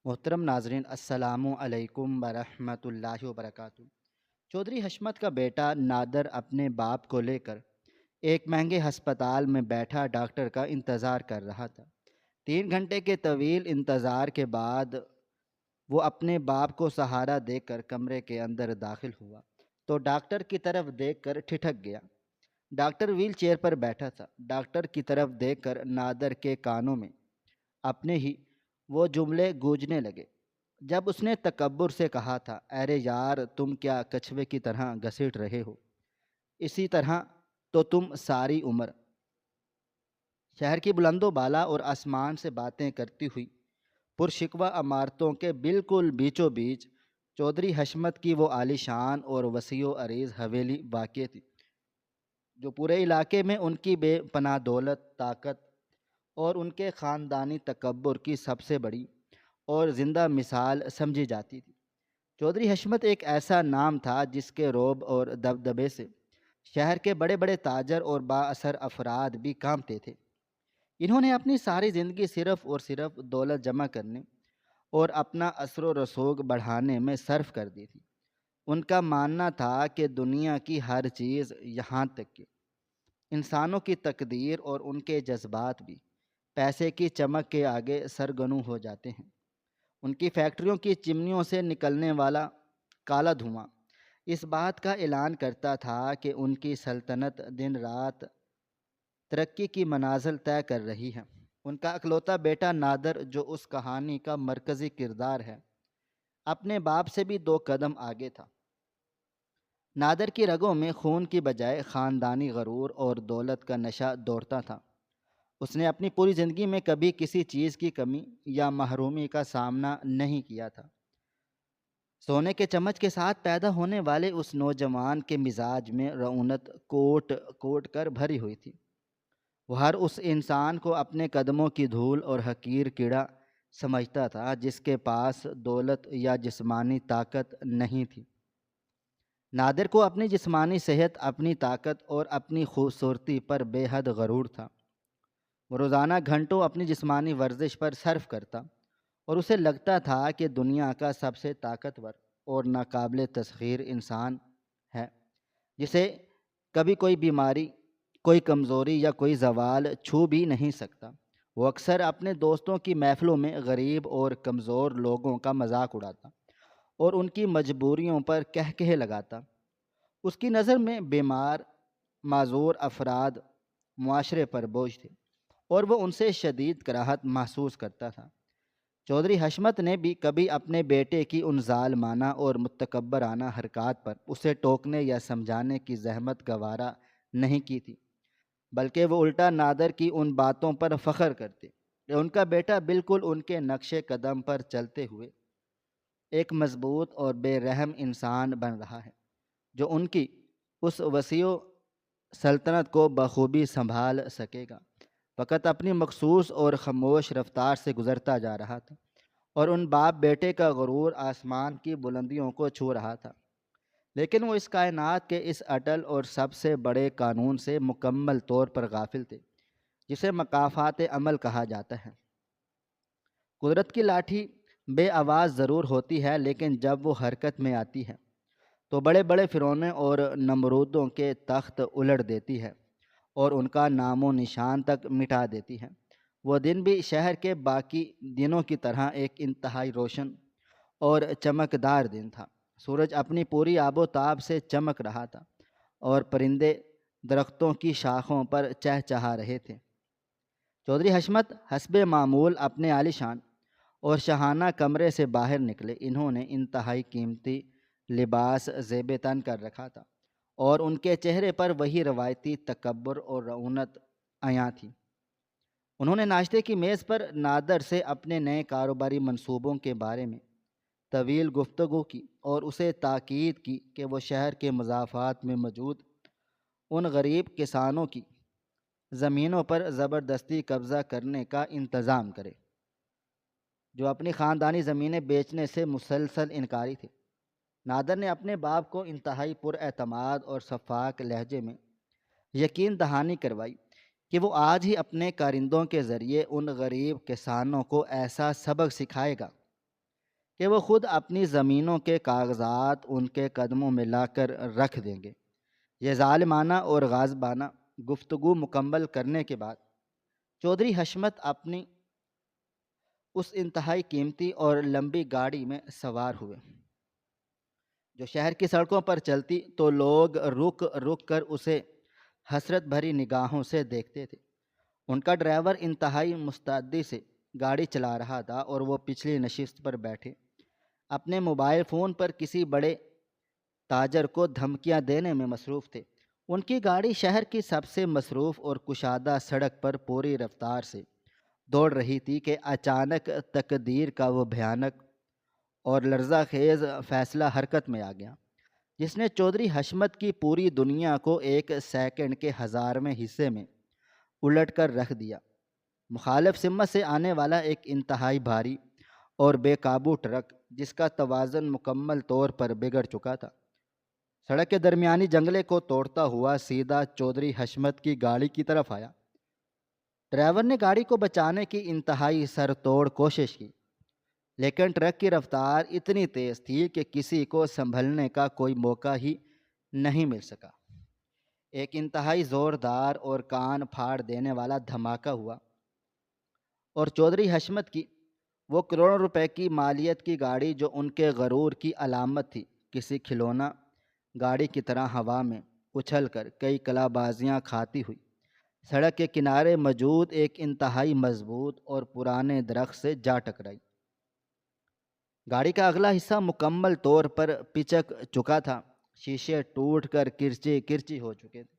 محترم ناظرین، السلام علیکم ورحمۃ اللہ وبرکاتہ۔ چودھری حشمت کا بیٹا نادر اپنے باپ کو لے کر ایک مہنگے ہسپتال میں بیٹھا ڈاکٹر کا انتظار کر رہا تھا۔ 3 گھنٹے کے طویل انتظار کے بعد وہ اپنے باپ کو سہارا دے کر کمرے کے اندر داخل ہوا تو ڈاکٹر کی طرف دیکھ کر ٹھٹک گیا۔ ڈاکٹر ویل چیئر پر بیٹھا تھا۔ ڈاکٹر کی طرف دیکھ کر نادر کے کانوں میں اپنے ہی وہ جملے گونجنے لگے جب اس نے تکبر سے کہا تھا، ارے یار، تم کیا کچھوے کی طرح گھسیٹ رہے ہو؟ اسی طرح تو تم ساری عمر شہر کی بلند و بالا اور آسمان سے باتیں کرتی ہوئی پرشکوہ عمارتوں کے بالکل بیچوں بیچ چودھری حشمت کی وہ عالی شان اور وسیع و عریض حویلی واقع تھی، جو پورے علاقے میں ان کی بے پناہ دولت، طاقت اور ان کے خاندانی تکبر کی سب سے بڑی اور زندہ مثال سمجھی جاتی تھی۔ چودھری حشمت ایک ایسا نام تھا جس کے رعب اور دبدبے سے شہر کے بڑے بڑے تاجر اور با اثر افراد بھی کانپتے تھے۔ انہوں نے اپنی ساری زندگی صرف اور صرف دولت جمع کرنے اور اپنا اثر و رسوخ بڑھانے میں صرف کر دی تھی۔ ان کا ماننا تھا کہ دنیا کی ہر چیز، یہاں تک کہ انسانوں کی تقدیر اور ان کے جذبات بھی، پیسے کی چمک کے آگے سرگنو ہو جاتے ہیں۔ ان کی فیکٹریوں کی چمنیوں سے نکلنے والا کالا دھواں اس بات کا اعلان کرتا تھا کہ ان کی سلطنت دن رات ترقی کی منازل طے کر رہی ہے۔ ان کا اکلوتا بیٹا نادر، جو اس کہانی کا مرکزی کردار ہے، اپنے باپ سے بھی 2 قدم آگے تھا۔ نادر کی رگوں میں خون کی بجائے خاندانی غرور اور دولت کا نشہ دوڑتا تھا۔ اس نے اپنی پوری زندگی میں کبھی کسی چیز کی کمی یا محرومی کا سامنا نہیں کیا تھا۔ سونے کے چمچ کے ساتھ پیدا ہونے والے اس نوجوان کے مزاج میں رعونت کوٹ کوٹ کر بھری ہوئی تھی۔ وہ ہر اس انسان کو اپنے قدموں کی دھول اور حقیر کیڑا سمجھتا تھا جس کے پاس دولت یا جسمانی طاقت نہیں تھی۔ نادر کو اپنی جسمانی صحت، اپنی طاقت اور اپنی خوبصورتی پر بے حد غرور تھا۔ وہ روزانہ گھنٹوں اپنی جسمانی ورزش پر صرف کرتا اور اسے لگتا تھا کہ دنیا کا سب سے طاقتور اور ناقابل تسخیر انسان ہے، جسے کبھی کوئی بیماری، کوئی کمزوری یا کوئی زوال چھو بھی نہیں سکتا۔ وہ اکثر اپنے دوستوں کی محفلوں میں غریب اور کمزور لوگوں کا مذاق اڑاتا اور ان کی مجبوریوں پر کہکہے لگاتا۔ اس کی نظر میں بیمار، معذور افراد معاشرے پر بوجھ تھے اور وہ ان سے شدید کراہت محسوس کرتا تھا۔ چودھری حشمت نے بھی کبھی اپنے بیٹے کی ان ظالمانہ اور متکبرانہ حرکات پر اسے ٹوکنے یا سمجھانے کی زحمت گوارا نہیں کی تھی، بلکہ وہ الٹا نادر کی ان باتوں پر فخر کرتے کہ ان کا بیٹا بالکل ان کے نقش قدم پر چلتے ہوئے ایک مضبوط اور بے رحم انسان بن رہا ہے، جو ان کی اس وسیع سلطنت کو بخوبی سنبھال سکے گا۔ وقت اپنی مخصوص اور خاموش رفتار سے گزرتا جا رہا تھا اور ان باپ بیٹے کا غرور آسمان کی بلندیوں کو چھو رہا تھا، لیکن وہ اس کائنات کے اس اٹل اور سب سے بڑے قانون سے مکمل طور پر غافل تھے، جسے مکافات عمل کہا جاتا ہے۔ قدرت کی لاٹھی بے آواز ضرور ہوتی ہے، لیکن جب وہ حرکت میں آتی ہے تو بڑے بڑے فرعونوں اور نمرودوں کے تخت الٹ دیتی ہے اور ان کا نام و نشان تک مٹا دیتی ہے۔ وہ دن بھی شہر کے باقی دنوں کی طرح ایک انتہائی روشن اور چمکدار دن تھا۔ سورج اپنی پوری آب و تاب سے چمک رہا تھا اور پرندے درختوں کی شاخوں پر چہچہا رہے تھے۔ چودھری حشمت حسب معمول اپنے عالی شان اور شاہانہ کمرے سے باہر نکلے۔ انہوں نے انتہائی قیمتی لباس زیب تن کر رکھا تھا اور ان کے چہرے پر وہی روایتی تکبر اور رعونت عیاں تھی۔ انہوں نے ناشتے کی میز پر نادر سے اپنے نئے کاروباری منصوبوں کے بارے میں طویل گفتگو کی اور اسے تاکید کی کہ وہ شہر کے مضافات میں موجود ان غریب کسانوں کی زمینوں پر زبردستی قبضہ کرنے کا انتظام کرے جو اپنی خاندانی زمینیں بیچنے سے مسلسل انکاری تھے۔ نادر نے اپنے باپ کو انتہائی پر اعتماد اور شفاف لہجے میں یقین دہانی کروائی کہ وہ آج ہی اپنے کارندوں کے ذریعے ان غریب کسانوں کو ایسا سبق سکھائے گا کہ وہ خود اپنی زمینوں کے کاغذات ان کے قدموں میں لا کر رکھ دیں گے۔ یہ ظالمانہ اور غاضبانہ گفتگو مکمل کرنے کے بعد چودھری حشمت اپنی اس انتہائی قیمتی اور لمبی گاڑی میں سوار ہوئے جو شہر کی سڑکوں پر چلتی تو لوگ رک رک کر اسے حسرت بھری نگاہوں سے دیکھتے تھے۔ ان کا ڈرائیور انتہائی مستعدی سے گاڑی چلا رہا تھا اور وہ پچھلی نشست پر بیٹھے اپنے موبائل فون پر کسی بڑے تاجر کو دھمکیاں دینے میں مصروف تھے۔ ان کی گاڑی شہر کی سب سے مصروف اور کشادہ سڑک پر پوری رفتار سے دوڑ رہی تھی کہ اچانک تقدیر کا وہ بھیانک اور لرزہ خیز فیصلہ حرکت میں آ گیا جس نے چودھری حشمت کی پوری دنیا کو ایک سیکنڈ کے ہزارویں حصے میں الٹ کر رکھ دیا۔ مخالف سمت سے آنے والا ایک انتہائی بھاری اور بے قابو ٹرک جس کا توازن مکمل طور پر بگڑ چکا تھا سڑک کے درمیانی جنگلے کو توڑتا ہوا سیدھا چودھری حشمت کی گاڑی کی طرف آیا۔ ڈرائیور نے گاڑی کو بچانے کی انتہائی سر توڑ کوشش کی لیکن ٹرک کی رفتار اتنی تیز تھی کہ کسی کو سنبھلنے کا کوئی موقع ہی نہیں مل سکا۔ ایک انتہائی زوردار اور کان پھاڑ دینے والا دھماکہ ہوا اور چودھری حشمت کی وہ کروڑوں روپے کی مالیت کی گاڑی جو ان کے غرور کی علامت تھی کسی کھلونا گاڑی کی طرح ہوا میں اچھل کر کئی کلا بازیاں کھاتی ہوئی سڑک کے کنارے موجود ایک انتہائی مضبوط اور پرانے درخت سے جا ٹکرائی۔ گاڑی کا اگلا حصہ مکمل طور پر پچک چکا تھا، شیشے ٹوٹ کر کرچی کرچی ہو چکے تھے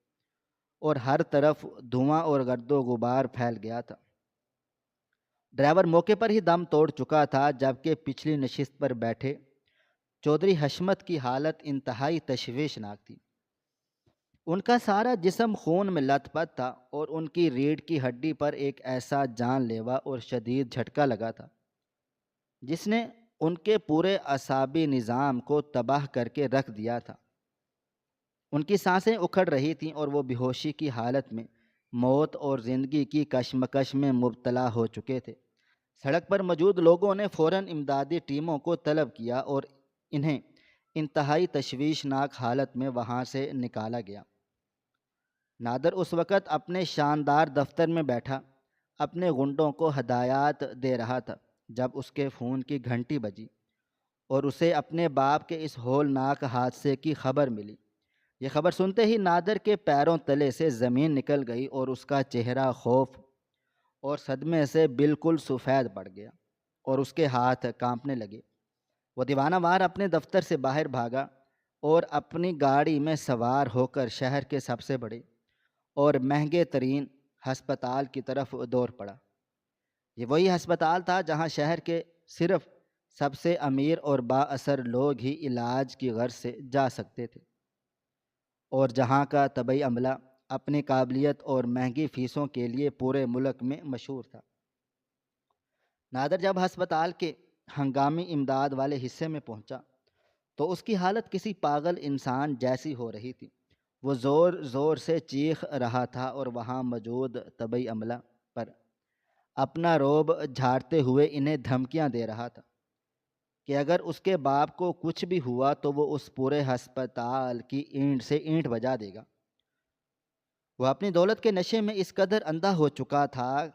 اور ہر طرف دھواں اور گرد و غبار پھیل گیا تھا۔ ڈرائیور موقع پر ہی دم توڑ چکا تھا جبکہ پچھلی نشست پر بیٹھے چودھری حشمت کی حالت انتہائی تشویشناک تھی۔ ان کا سارا جسم خون میں لت پت تھا اور ان کی ریڑھ کی ہڈی پر ایک ایسا جان لیوا اور شدید جھٹکا لگا تھا جس نے ان کے پورے اعصابی نظام کو تباہ کر کے رکھ دیا تھا۔ ان کی سانسیں اکھڑ رہی تھیں اور وہ بے ہوشی کی حالت میں موت اور زندگی کی کشمکش میں مبتلا ہو چکے تھے۔ سڑک پر موجود لوگوں نے فوراً امدادی ٹیموں کو طلب کیا اور انہیں انتہائی تشویشناک حالت میں وہاں سے نکالا گیا۔ نادر اس وقت اپنے شاندار دفتر میں بیٹھا اپنے غنڈوں کو ہدایات دے رہا تھا جب اس کے فون کی گھنٹی بجی اور اسے اپنے باپ کے اس ہولناک حادثے کی خبر ملی۔ یہ خبر سنتے ہی نادر کے پیروں تلے سے زمین نکل گئی اور اس کا چہرہ خوف اور صدمے سے بالکل سفید پڑ گیا اور اس کے ہاتھ کانپنے لگے۔ وہ دیوانہ وار اپنے دفتر سے باہر بھاگا اور اپنی گاڑی میں سوار ہو کر شہر کے سب سے بڑے اور مہنگے ترین ہسپتال کی طرف دوڑ پڑا۔ یہ وہی ہسپتال تھا جہاں شہر کے صرف سب سے امیر اور با اثر لوگ ہی علاج کی غرض سے جا سکتے تھے اور جہاں کا طبی عملہ اپنی قابلیت اور مہنگی فیسوں کے لیے پورے ملک میں مشہور تھا۔ نادر جب ہسپتال کے ہنگامی امداد والے حصے میں پہنچا تو اس کی حالت کسی پاگل انسان جیسی ہو رہی تھی۔ وہ زور زور سے چیخ رہا تھا اور وہاں موجود طبی عملہ پر اپنا رعب جھاڑتے ہوئے انہیں دھمکیاں دے رہا تھا کہ اگر اس کے باپ کو کچھ بھی ہوا تو وہ اس پورے ہسپتال کی اینٹ سے اینٹ بجا دے گا۔ وہ اپنی دولت کے نشے میں اس قدر اندھا ہو چکا تھا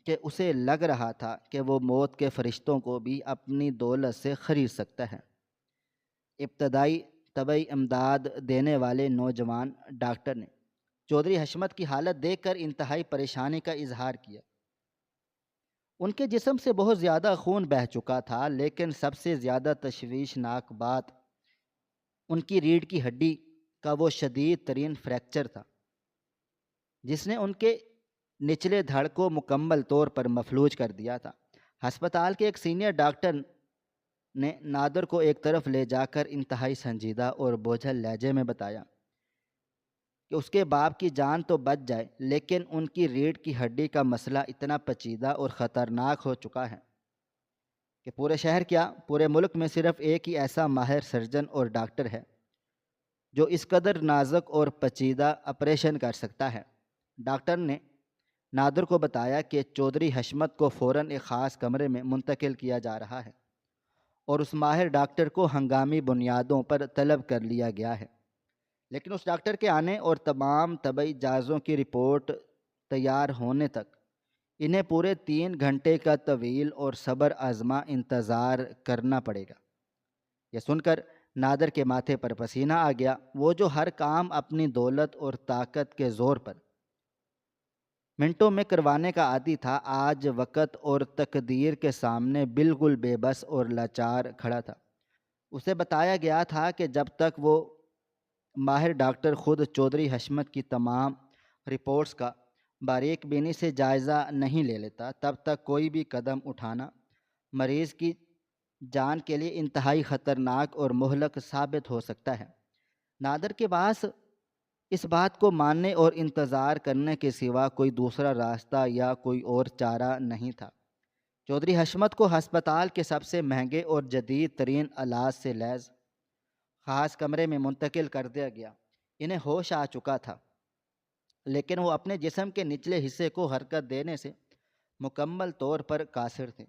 کہ اسے لگ رہا تھا کہ وہ موت کے فرشتوں کو بھی اپنی دولت سے خرید سکتا ہے۔ ابتدائی طبی امداد دینے والے نوجوان ڈاکٹر نے چودھری حشمت کی حالت دیکھ کر انتہائی پریشانی کا اظہار کیا۔ ان کے جسم سے بہت زیادہ خون بہہ چکا تھا لیکن سب سے زیادہ تشویشناک بات ان کی ریڑھ کی ہڈی کا وہ شدید ترین فریکچر تھا جس نے ان کے نچلے دھڑ کو مکمل طور پر مفلوج کر دیا تھا۔ ہسپتال کے ایک سینئر ڈاکٹر نے نادر کو ایک طرف لے جا کر انتہائی سنجیدہ اور بوجھل لہجے میں بتایا کہ اس کے باپ کی جان تو بچ جائے لیکن ان کی ریڑھ کی ہڈی کا مسئلہ اتنا پیچیدہ اور خطرناک ہو چکا ہے کہ پورے شہر کیا پورے ملک میں صرف ایک ہی ایسا ماہر سرجن اور ڈاکٹر ہے جو اس قدر نازک اور پیچیدہ آپریشن کر سکتا ہے۔ ڈاکٹر نے نادر کو بتایا کہ چودھری حشمت کو فوراً ایک خاص کمرے میں منتقل کیا جا رہا ہے اور اس ماہر ڈاکٹر کو ہنگامی بنیادوں پر طلب کر لیا گیا ہے، لیکن اس ڈاکٹر کے آنے اور تمام طبی جائزوں کی رپورٹ تیار ہونے تک انہیں پورے 3 گھنٹے کا طویل اور صبر آزما انتظار کرنا پڑے گا۔ یہ سن کر نادر کے ماتھے پر پسینہ آ گیا۔ وہ جو ہر کام اپنی دولت اور طاقت کے زور پر منٹوں میں کروانے کا عادی تھا، آج وقت اور تقدیر کے سامنے بالکل بے بس اور لاچار کھڑا تھا۔ اسے بتایا گیا تھا کہ جب تک وہ ماہر ڈاکٹر خود چودھری حشمت کی تمام رپورٹس کا باریک بینی سے جائزہ نہیں لے لیتا، تب تک کوئی بھی قدم اٹھانا مریض کی جان کے لیے انتہائی خطرناک اور مہلک ثابت ہو سکتا ہے۔ نادر کے پاس اس بات کو ماننے اور انتظار کرنے کے سوا کوئی دوسرا راستہ یا کوئی اور چارہ نہیں تھا۔ چودھری حشمت کو ہسپتال کے سب سے مہنگے اور جدید ترین آلات سے لیس خاص کمرے میں منتقل کر دیا گیا۔ انہیں ہوش آ چکا تھا، لیکن وہ اپنے جسم کے نچلے حصے کو حرکت دینے سے مکمل طور پر قاصر تھے۔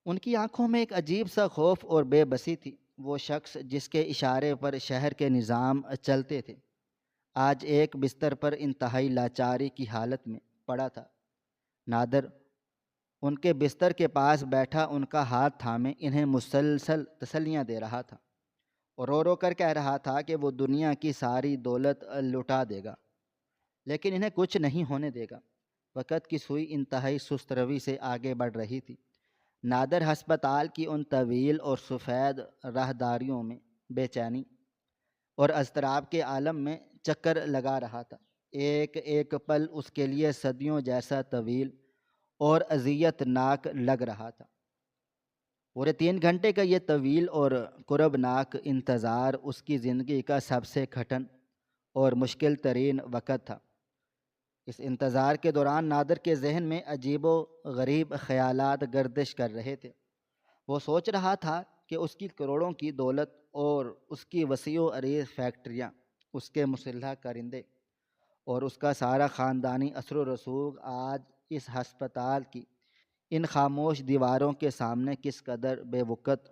ان کی آنکھوں میں ایک عجیب سا خوف اور بے بسی تھی۔ وہ شخص جس کے اشارے پر شہر کے نظام چلتے تھے، آج ایک بستر پر انتہائی لاچاری کی حالت میں پڑا تھا۔ نادر ان کے بستر کے پاس بیٹھا ان کا ہاتھ تھامے انہیں مسلسل تسلیاں دے رہا تھا اور رو رو کر کہہ رہا تھا کہ وہ دنیا کی ساری دولت لٹا دے گا لیکن انہیں کچھ نہیں ہونے دے گا۔ وقت کی سوئی انتہائی سست روی سے آگے بڑھ رہی تھی۔ نادر ہسپتال کی ان طویل اور سفید راہداریوں میں بے چینی اور اضطراب کے عالم میں چکر لگا رہا تھا۔ ایک ایک پل اس کے لیے صدیوں جیسا طویل اور اذیت ناک لگ رہا تھا۔ پورے 3 گھنٹے کا یہ طویل اور کربناک انتظار اس کی زندگی کا سب سے کٹھن اور مشکل ترین وقت تھا۔ اس انتظار کے دوران نادر کے ذہن میں عجیب و غریب خیالات گردش کر رہے تھے۔ وہ سوچ رہا تھا کہ اس کی کروڑوں کی دولت اور اس کی وسیع و عریض فیکٹریاں، اس کے مسلح کرندے اور اس کا سارا خاندانی اثر و رسوخ آج اس ہسپتال کی ان خاموش دیواروں کے سامنے کس قدر بے وقت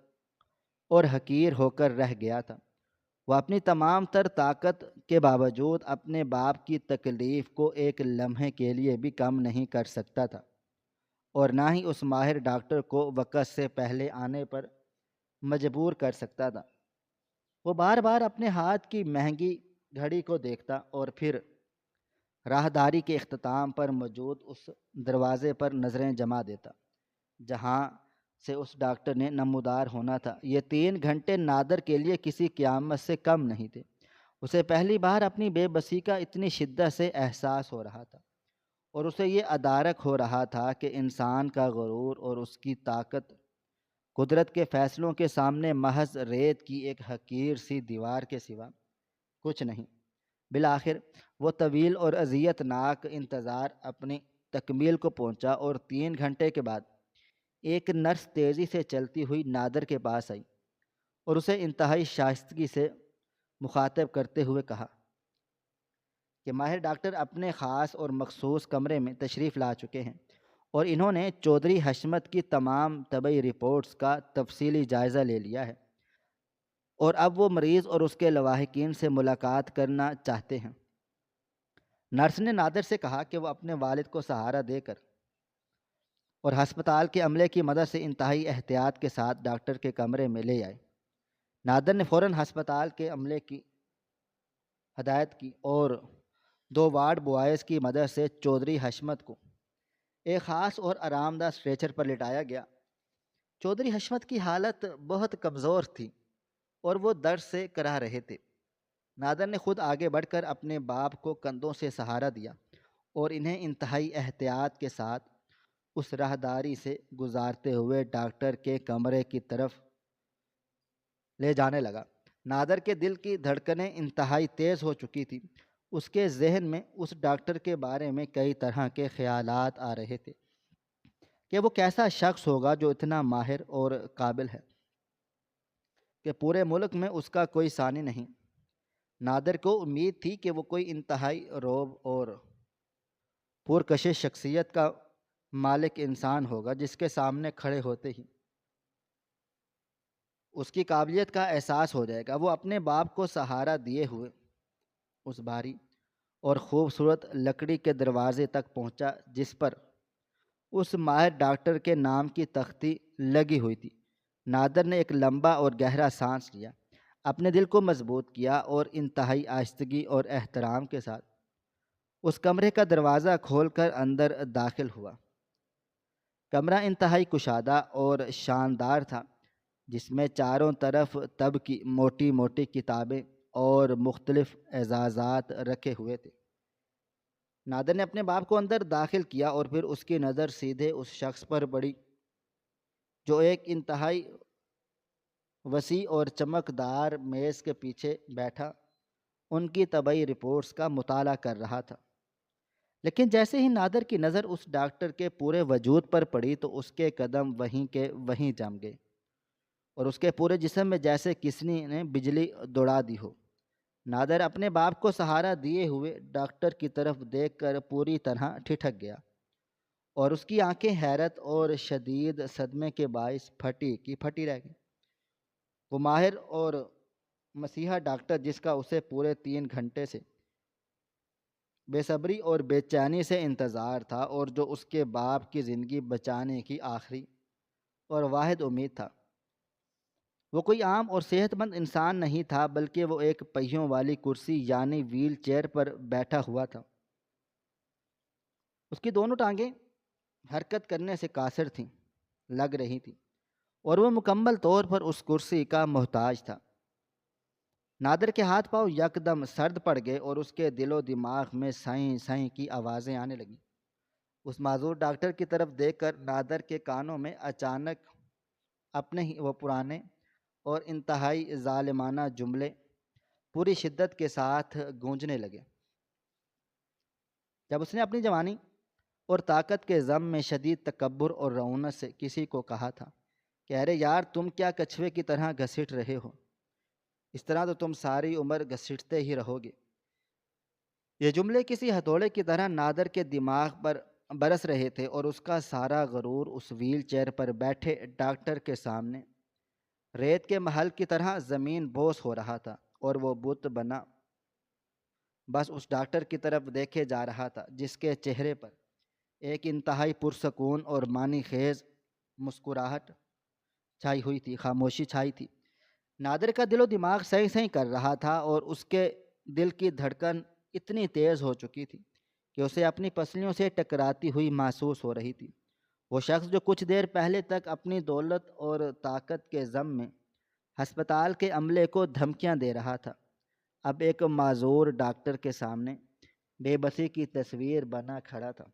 اور حقیر ہو کر رہ گیا تھا۔ وہ اپنی تمام تر طاقت کے باوجود اپنے باپ کی تکلیف کو ایک لمحے کے لیے بھی کم نہیں کر سکتا تھا اور نہ ہی اس ماہر ڈاکٹر کو وقت سے پہلے آنے پر مجبور کر سکتا تھا۔ وہ بار بار اپنے ہاتھ کی مہنگی گھڑی کو دیکھتا اور پھر راہداری کے اختتام پر موجود اس دروازے پر نظریں جما دیتا جہاں سے اس ڈاکٹر نے نمودار ہونا تھا۔ یہ 3 گھنٹے نادر کے لیے کسی قیامت سے کم نہیں تھے۔ اسے پہلی بار اپنی بے بسی کا اتنی شدت سے احساس ہو رہا تھا اور اسے یہ ادارک ہو رہا تھا کہ انسان کا غرور اور اس کی طاقت قدرت کے فیصلوں کے سامنے محض ریت کی ایک حقیر سی دیوار کے سوا کچھ نہیں۔ بالآخر وہ طویل اور اذیت ناک انتظار اپنی تکمیل کو پہنچا اور 3 گھنٹے کے بعد ایک نرس تیزی سے چلتی ہوئی نادر کے پاس آئی اور اسے انتہائی شائستگی سے مخاطب کرتے ہوئے کہا کہ ماہر ڈاکٹر اپنے خاص اور مخصوص کمرے میں تشریف لا چکے ہیں اور انہوں نے چودھری حشمت کی تمام طبی رپورٹس کا تفصیلی جائزہ لے لیا ہے اور اب وہ مریض اور اس کے لواحقین سے ملاقات کرنا چاہتے ہیں۔ نرس نے نادر سے کہا کہ وہ اپنے والد کو سہارا دے کر اور ہسپتال کے عملے کی مدد سے انتہائی احتیاط کے ساتھ ڈاکٹر کے کمرے میں لے آئے۔ نادر نے فوراً ہسپتال کے عملے کی ہدایت کی اور 2 وارڈ بوائز کی مدد سے چودھری حشمت کو ایک خاص اور آرام دہ اسٹریچر پر لٹایا گیا۔ چودھری حشمت کی حالت بہت کمزور تھی اور وہ درد سے کرا رہے تھے۔ نادر نے خود آگے بڑھ کر اپنے باپ کو کندھوں سے سہارا دیا اور انہیں انتہائی احتیاط کے ساتھ اس راہداری سے گزارتے ہوئے ڈاکٹر کے کمرے کی طرف لے جانے لگا۔ نادر کے دل کی دھڑکنیں انتہائی تیز ہو چکی تھی۔ اس کے ذہن میں اس ڈاکٹر کے بارے میں کئی طرح کے خیالات آ رہے تھے کہ وہ کیسا شخص ہوگا جو اتنا ماہر اور قابل ہے کہ پورے ملک میں اس کا کوئی ثانی نہیں۔ نادر کو امید تھی کہ وہ کوئی انتہائی روب اور پرکشش شخصیت کا مالک انسان ہوگا جس کے سامنے کھڑے ہوتے ہی 2 منٹ میں اس کی جان چھوٹ جائے گی۔ لیکن وہ ایسا نہیں تھا۔ نادر کے ذہن میں اس ڈاکٹر کے بارے میں کئی طرح کے خیالات آ رہے تھے کہ وہ کیسا شخص ہوگا جو اتنا ماہر اور قابل ہے کہ پورے ملک میں اس کا کوئی ثانی نہیں۔ نادر کو امید تھی کہ وہ کوئی انتہائی روب اور پرکشش شخصیت کا اس کی قابلیت کا احساس ہو جائے گا۔ وہ اپنے باپ کو سہارا دیے ہوئے اس بھاری اور خوبصورت لکڑی کے دروازے تک پہنچا جس پر اس ماہر ڈاکٹر کے نام کی تختی لگی ہوئی تھی۔ نادر نے ایک لمبا اور گہرا سانس لیا، اپنے دل کو مضبوط کیا اور انتہائی آہستگی اور احترام کے ساتھ اس کمرے کا دروازہ کھول کر اندر داخل ہوا۔ کمرہ انتہائی کشادہ اور شاندار تھا، جس میں چاروں طرف طب کی موٹی موٹی کتابیں اور مختلف اعزازات رکھے ہوئے تھے۔ نادر نے اپنے باپ کو اندر داخل کیا اور پھر اس کی نظر سیدھے اس شخص پر پڑی جو ایک انتہائی وسیع اور چمکدار میز کے پیچھے بیٹھا ان کی طبی رپورٹس کا مطالعہ کر رہا تھا۔ لیکن جیسے ہی نادر کی نظر اس ڈاکٹر کے پورے وجود پر پڑی تو اس کے قدم وہیں کے وہیں جم گئے اور اس کے پورے جسم میں جیسے کسی نے بجلی دوڑا دی ہو۔ نادر اپنے باپ کو سہارا دیے ہوئے ڈاکٹر کی طرف دیکھ کر پوری طرح ٹھٹک گیا اور اس کی آنکھیں حیرت اور شدید صدمے کے باعث پھٹی کی پھٹی رہ گئیں۔ وہ ماہر اور مسیحا ڈاکٹر جس کا اسے پورے 3 گھنٹے سے بے صبری اور بے چینی سے انتظار تھا اور جو اس کے باپ کی زندگی بچانے کی آخری اور واحد امید تھا، وہ کوئی عام اور صحت مند انسان نہیں تھا بلکہ وہ ایک پہیوں والی کرسی یعنی ویل چیئر پر بیٹھا ہوا تھا۔ اس کی دونوں ٹانگیں حرکت کرنے سے قاصر تھیں، لگ رہی تھیں اور وہ مکمل طور پر اس کرسی کا محتاج تھا۔ نادر کے ہاتھ پاؤں یکدم سرد پڑ گئے اور اس کے دل و دماغ میں سائیں سائیں کی آوازیں آنے لگیں۔ اس معذور ڈاکٹر کی طرف دیکھ کر نادر کے کانوں میں اچانک اپنے ہی وہ پرانے اور انتہائی ظالمانہ جملے پوری شدت کے ساتھ گونجنے لگے۔ جب اس نے اپنی جوانی اور طاقت کے ضم میں شدید تکبر اور رعونت سے کسی کو کہا تھا کہ ارے یار تم کیا کچھوے کی طرح گھسٹ رہے ہو، اس طرح تو تم ساری عمر گھسٹتے ہی رہو گے، یہ جملے کسی ہتھوڑے کی طرح نادر کے دماغ پر برس رہے تھے اور اس کا سارا غرور اس ویل چیئر پر بیٹھے ڈاکٹر کے سامنے ریت کے محل کی طرح زمین بوس ہو رہا تھا اور وہ بت بنا بس اس ڈاکٹر کی طرف دیکھے جا رہا تھا جس کے چہرے پر ایک انتہائی پرسکون اور معنی خیز مسکراہٹ چھائی ہوئی تھی، خاموشی چھائی تھی۔ نادر کا دل و دماغ سیں سیں کر رہا تھا اور اس کے دل کی دھڑکن اتنی تیز ہو چکی تھی کہ اسے اپنی پسلیوں سے ٹکراتی ہوئی محسوس ہو رہی تھی۔ وہ شخص جو کچھ دیر پہلے تک اپنی دولت اور طاقت کے ضم میں ہسپتال کے عملے کو دھمکیاں دے رہا تھا، اب ایک معذور ڈاکٹر کے سامنے بے بسی کی تصویر بنا کھڑا تھا۔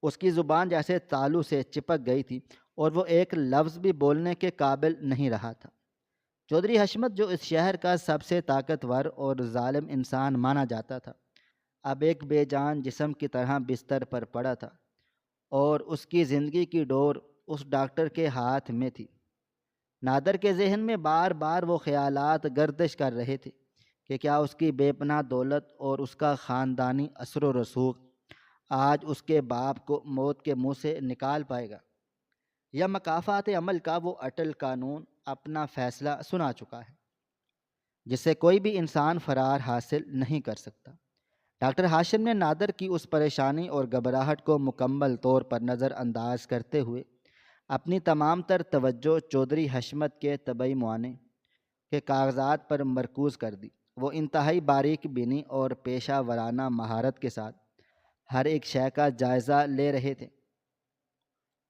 اس کی زبان جیسے تالو سے چپک گئی تھی اور وہ ایک لفظ بھی بولنے کے قابل نہیں رہا تھا۔ چودھری حشمت جو اس شہر کا سب سے طاقتور اور ظالم انسان مانا جاتا تھا، اب ایک بے جان جسم کی طرح بستر پر پڑا تھا اور اس کی زندگی کی ڈور اس ڈاکٹر کے ہاتھ میں تھی۔ نادر کے ذہن میں بار بار وہ خیالات گردش کر رہے تھے کہ کیا اس کی بے پناہ دولت اور اس کا خاندانی اثر و رسوخ آج اس کے باپ کو موت کے منہ سے نکال پائے گا، یا مکافات عمل کا وہ اٹل قانون اپنا فیصلہ سنا چکا ہے جس سے کوئی بھی انسان فرار حاصل نہیں کر سکتا۔ ڈاکٹر ہاشم نے نادر کی اس پریشانی اور گھبراہٹ کو مکمل طور پر نظر انداز کرتے ہوئے اپنی تمام تر توجہ چودھری حشمت کے طبی معائنے کے کاغذات پر مرکوز کر دی۔ وہ انتہائی باریک بینی اور پیشہ ورانہ مہارت کے ساتھ ہر ایک شے کا جائزہ لے رہے تھے۔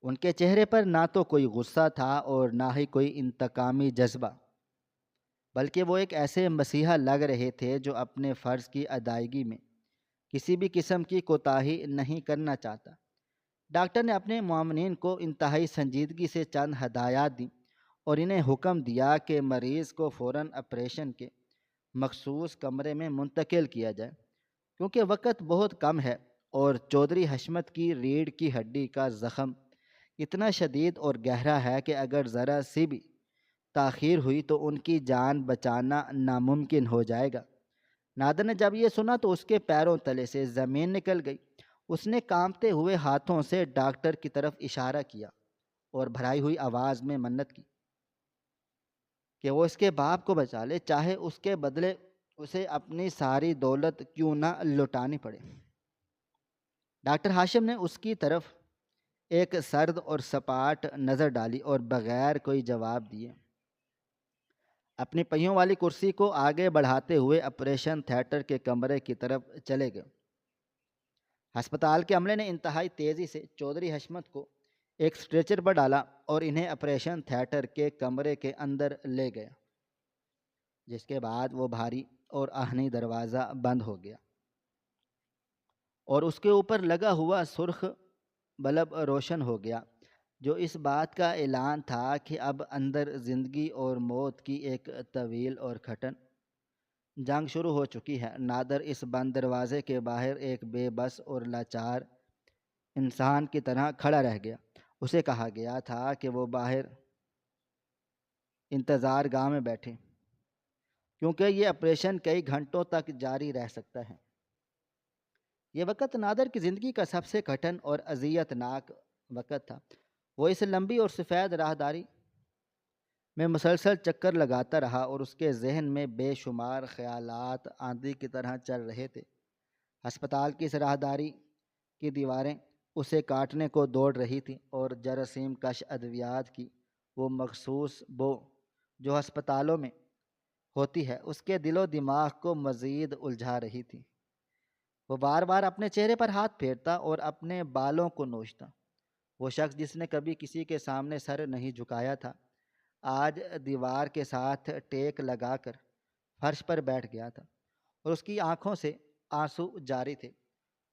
ان کے چہرے پر نہ تو کوئی غصہ تھا اور نہ ہی کوئی انتقامی جذبہ، بلکہ وہ ایک ایسے مسیحا لگ رہے تھے جو اپنے فرض کی ادائیگی میں کسی بھی قسم کی کوتاہی نہیں کرنا چاہتا۔ ڈاکٹر نے اپنے معاونین کو انتہائی سنجیدگی سے چند ہدایات دیں اور انہیں حکم دیا کہ مریض کو فوراً آپریشن کے مخصوص کمرے میں منتقل کیا جائے کیونکہ وقت بہت کم ہے اور چودھری حشمت کی ریڑھ کی ہڈی کا زخم اتنا شدید اور گہرا ہے کہ اگر ذرا سی بھی تاخیر ہوئی تو ان کی جان بچانا ناممکن ہو جائے گا۔ نادر نے جب یہ سنا تو اس کے پیروں تلے سے زمین نکل گئی۔ اس نے کانپتے ہوئے ہاتھوں سے ڈاکٹر کی طرف اشارہ کیا اور بھرائی ہوئی آواز میں منت کی، کہ وہ اس کے باپ کو بچا لے، چاہے اس کے بدلے اسے اپنی ساری دولت کیوں نہ لٹانی پڑے۔ ڈاکٹر ہاشم نے اس کی طرف ایک سرد اور سپاٹ نظر ڈالی اور بغیر کوئی جواب دیے اپنی پہیوں والی کرسی کو آگے بڑھاتے ہوئے آپریشن تھیٹر کے کمرے کی طرف چلے گئے۔ ہسپتال کے عملے نے انتہائی تیزی سے چودھری حشمت کو ایک اسٹریچر پر ڈالا اور انہیں آپریشن تھیٹر کے کمرے کے اندر لے گیا، جس کے بعد وہ بھاری اور آہنی دروازہ بند ہو گیا اور اس کے اوپر لگا ہوا سرخ بلب روشن ہو گیا، جو اس بات کا اعلان تھا کہ اب اندر زندگی اور موت کی ایک طویل اور کھٹن جنگ شروع ہو چکی ہے۔ نادر اس بند دروازے کے باہر ایک بے بس اور لاچار انسان کی طرح کھڑا رہ گیا۔ اسے کہا گیا تھا کہ وہ باہر انتظار گاہ میں بیٹھے، کیونکہ یہ آپریشن کئی گھنٹوں تک جاری رہ سکتا ہے۔ یہ وقت نادر کی زندگی کا سب سے کٹھن اور اذیت ناک وقت تھا۔ وہ اس لمبی اور سفید راہداری میں مسلسل چکر لگاتا رہا اور اس کے ذہن میں بے شمار خیالات آندھی کی طرح چل رہے تھے۔ ہسپتال کی اس راہداری کی دیواریں اسے کاٹنے کو دوڑ رہی تھیں اور جراثیم کش ادویات کی وہ مخصوص بو جو ہسپتالوں میں ہوتی ہے اس کے دل و دماغ کو مزید الجھا رہی تھی۔ وہ بار بار اپنے چہرے پر ہاتھ پھیرتا اور اپنے بالوں کو نوچتا۔ وہ شخص جس نے کبھی کسی کے سامنے سر نہیں جھکایا تھا، آج دیوار کے ساتھ ٹیک لگا کر فرش پر بیٹھ گیا تھا اور اس کی آنکھوں سے آنسو جاری تھے۔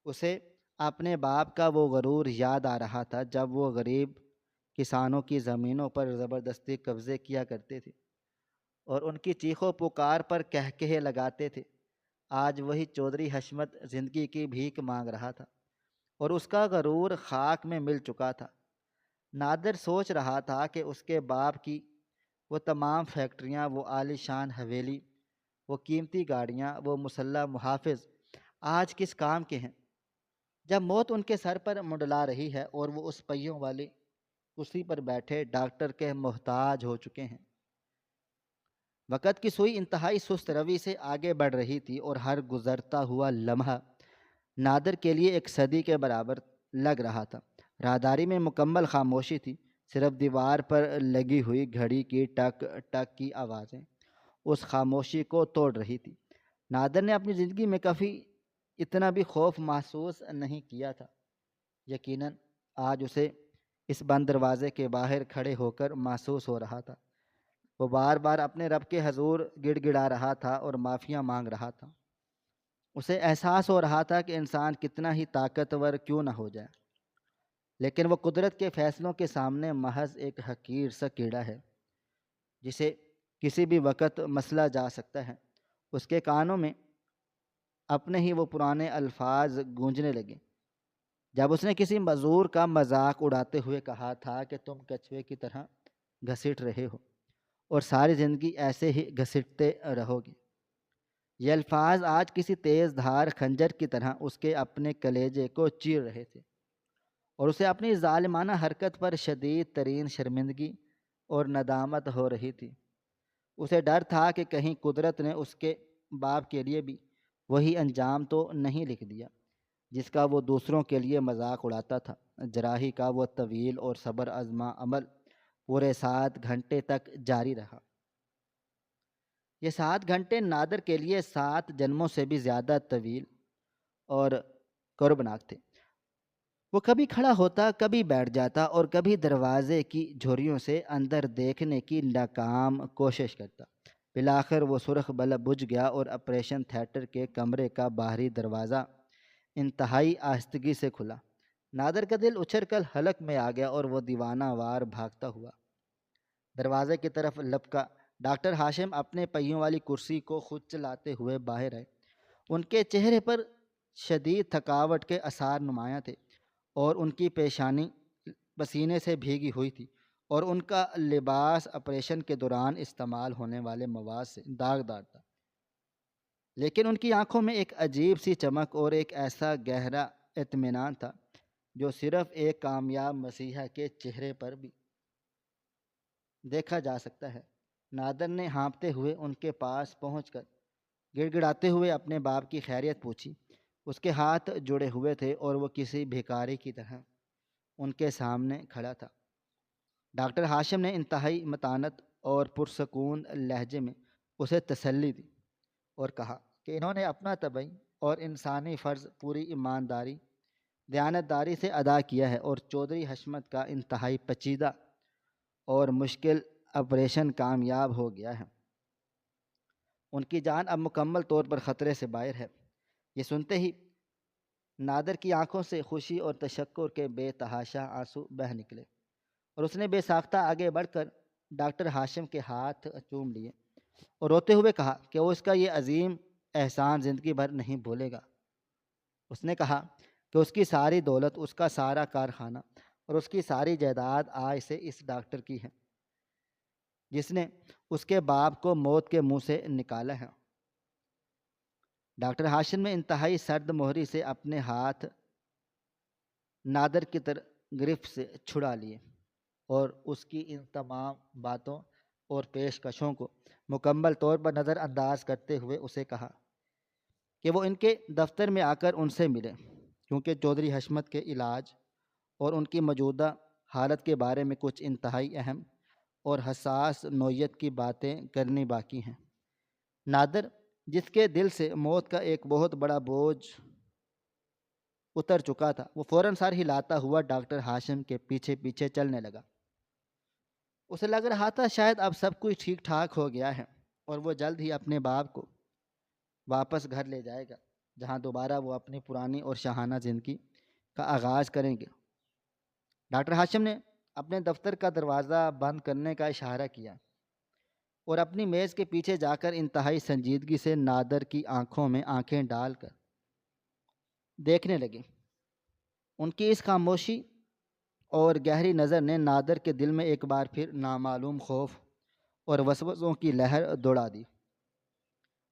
اسے اپنے باپ کا وہ غرور یاد آ رہا تھا جب وہ غریب کسانوں کی زمینوں پر زبردستی قبضے کیا کرتے تھے اور ان کی چیخ و پکار پر کہکہے لگاتے تھے۔ آج وہی چودھری حشمت زندگی کی بھیک مانگ رہا تھا اور اس کا غرور خاک میں مل چکا تھا۔ نادر سوچ رہا تھا کہ اس کے باپ کی وہ تمام فیکٹریاں، وہ عالی شان حویلی، وہ قیمتی گاڑیاں، وہ مسلح محافظ آج کس کام کے ہیں جب موت ان کے سر پر منڈلا رہی ہے اور وہ اس پہیوں والی کرسی پر بیٹھے ڈاکٹر کے محتاج ہو چکے ہیں۔ وقت کی سوئی انتہائی سست روی سے آگے بڑھ رہی تھی اور ہر گزرتا ہوا لمحہ نادر کے لیے ایک صدی کے برابر لگ رہا تھا۔ راہداری میں مکمل خاموشی تھی، صرف دیوار پر لگی ہوئی گھڑی کی ٹک ٹک کی آوازیں اس خاموشی کو توڑ رہی تھی۔ نادر نے اپنی زندگی میں کبھی اتنا بھی خوف محسوس نہیں کیا تھا۔ یقیناً آج اسے اس بند دروازے کے باہر کھڑے ہو کر محسوس ہو رہا تھا۔ وہ بار بار اپنے رب کے حضور گڑ گڑا رہا تھا اور معافیاں مانگ رہا تھا۔ اسے احساس ہو رہا تھا کہ انسان کتنا ہی طاقتور کیوں نہ ہو جائے، لیکن وہ قدرت کے فیصلوں کے سامنے محض ایک حقیر سا کیڑا ہے جسے کسی بھی وقت مسلا جا سکتا ہے۔ اس کے کانوں میں اپنے ہی وہ پرانے الفاظ گونجنے لگے جب اس نے کسی معذور کا مذاق اڑاتے ہوئے کہا تھا کہ تم کچھوے کی طرح گھسٹ رہے ہو اور ساری زندگی ایسے ہی گھسٹتے رہو گے۔ یہ الفاظ آج کسی تیز دھار خنجر کی طرح اس کے اپنے کلیجے کو چیر رہے تھے اور اسے اپنی ظالمانہ حرکت پر شدید ترین شرمندگی اور ندامت ہو رہی تھی۔ اسے ڈر تھا کہ کہیں قدرت نے اس کے باپ کے لیے بھی وہی انجام تو نہیں لکھ دیا جس کا وہ دوسروں کے لیے مذاق اڑاتا تھا۔ جراحی کا وہ طویل اور صبر آزما عمل پورے 7 گھنٹے تک جاری رہا۔ یہ 7 گھنٹے نادر کے لیے 7 جنموں سے بھی زیادہ طویل اور کربناک تھے۔ وہ کبھی کھڑا ہوتا، کبھی بیٹھ جاتا اور کبھی دروازے کی جھوریوں سے اندر دیکھنے کی ناکام کوشش کرتا۔ بالآخر وہ سرخ بلب بجھ گیا اور آپریشن تھیٹر کے کمرے کا باہری دروازہ انتہائی آہستگی سے کھلا۔ نادر کا دل اچھل کر حلق میں آ گیا اور وہ دیوانہ وار بھاگتا ہوا دروازے کی طرف لپکا۔ ڈاکٹر ہاشم اپنے پہیوں والی کرسی کو خود چلاتے ہوئے باہر آئے۔ ان کے چہرے پر شدید تھکاوٹ کے آثار نمایاں تھے اور ان کی پیشانی پسینے سے بھیگی ہوئی تھی اور ان کا لباس آپریشن کے دوران استعمال ہونے والے مواد سے داغدار تھا، لیکن ان کی آنکھوں میں ایک عجیب سی چمک اور ایک ایسا گہرا اطمینان تھا جو صرف ایک کامیاب مسیحا کے چہرے پر بھی دیکھا جا سکتا ہے۔ نادر نے ہانپتے ہوئے ان کے پاس پہنچ کر گڑ گڑاتے ہوئے اپنے باپ کی خیریت پوچھی۔ اس کے ہاتھ جڑے ہوئے تھے اور وہ کسی بھیکاری کی طرح ان کے سامنے کھڑا تھا۔ ڈاکٹر ہاشم نے انتہائی متانت اور پرسکون لہجے میں اسے تسلی دی اور کہا کہ انہوں نے اپنا طبعی اور انسانی فرض پوری ایمانداری دیانتداری سے ادا کیا ہے اور چودھری حشمت کا انتہائی پیچیدہ اور مشکل آپریشن کامیاب ہو گیا ہے۔ ان کی جان اب مکمل طور پر خطرے سے باہر ہے۔ یہ سنتے ہی نادر کی آنکھوں سے خوشی اور تشکر کے بے تحاشا آنسو بہہ نکلے اور اس نے بے ساختہ آگے بڑھ کر ڈاکٹر ہاشم کے ہاتھ چوم لیے اور روتے ہوئے کہا کہ وہ اس کا یہ عظیم احسان زندگی بھر نہیں بھولے گا۔ اس نے کہا کہ اس کی ساری دولت، اس کا سارا کارخانہ اور اس کی ساری جائیداد آج سے اس ڈاکٹر کی ہے جس نے اس کے باپ کو موت کے منہ سے نکالا ہے۔ ڈاکٹر ہاشم نے انتہائی سرد مہری سے اپنے ہاتھ نادر کی گرفت سے چھڑا لیے اور اس کی ان تمام باتوں اور پیشکشوں کو مکمل طور پر نظر انداز کرتے ہوئے اسے کہا کہ وہ ان کے دفتر میں آ کر ان سے ملے، کیونکہ چودھری حشمت کے علاج اور ان کی موجودہ حالت کے بارے میں کچھ انتہائی اہم اور حساس نوعیت کی باتیں کرنی باقی ہیں۔ نادر، جس کے دل سے موت کا ایک بہت بڑا بوجھ اتر چکا تھا، وہ فوراً سر ہلاتا ہوا ڈاکٹر ہاشم کے پیچھے پیچھے چلنے لگا۔ اسے لگ رہا تھا شاید اب سب کچھ ٹھیک ٹھاک ہو گیا ہے اور وہ جلد ہی اپنے باپ کو واپس گھر لے جائے گا، جہاں دوبارہ وہ اپنی پرانی اور شاہانہ زندگی کا آغاز کریں گے۔ ڈاکٹر ہاشم نے اپنے دفتر کا دروازہ بند کرنے کا اشارہ کیا اور اپنی میز کے پیچھے جا کر انتہائی سنجیدگی سے نادر کی آنکھوں میں آنکھیں ڈال کر دیکھنے لگے۔ ان کی اس خاموشی اور گہری نظر نے نادر کے دل میں ایک بار پھر نامعلوم خوف اور وسوسوں کی لہر دوڑا دی۔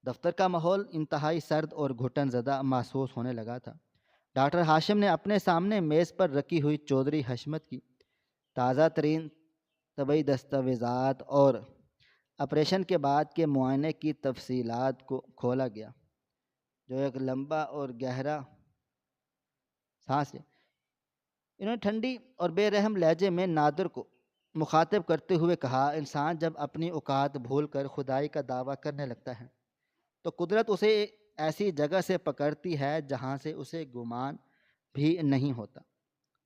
دفتر کا ماحول انتہائی سرد اور گھٹن زدہ محسوس ہونے لگا تھا۔ ڈاکٹر ہاشم نے اپنے سامنے میز پر رکھی ہوئی چودھری حشمت کی تازہ ترین طبی دستاویزات اور آپریشن کے بعد کے معائنے کی تفصیلات کو کھولا گیا، جو ایک لمبا اور گہرا سانس لیا۔ انہوں نے ٹھنڈی اور بے رحم لہجے میں نادر کو مخاطب کرتے ہوئے کہا، انسان جب اپنی اوقات بھول کر خدائی کا دعویٰ کرنے لگتا ہے تو قدرت اسے ایسی جگہ سے پکڑتی ہے جہاں سے اسے گمان بھی نہیں ہوتا۔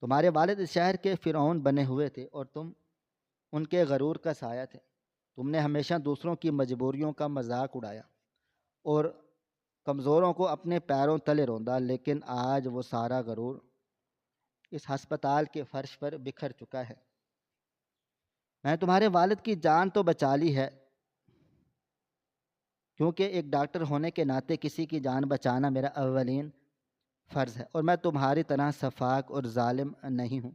تمہارے والد اس شہر کے فرعون بنے ہوئے تھے اور تم ان کے غرور کا سایہ تھے۔ تم نے ہمیشہ دوسروں کی مجبوریوں کا مذاق اڑایا اور کمزوروں کو اپنے پیروں تلے روندا، لیکن آج وہ سارا غرور اس ہسپتال کے فرش پر بکھر چکا ہے۔ میں نے تمہارے والد کی جان تو بچا لی ہے، کیونکہ ایک ڈاکٹر ہونے کے ناطے کسی کی جان بچانا میرا اولین فرض ہے، اور میں تمہاری طرح شفاق اور ظالم نہیں ہوں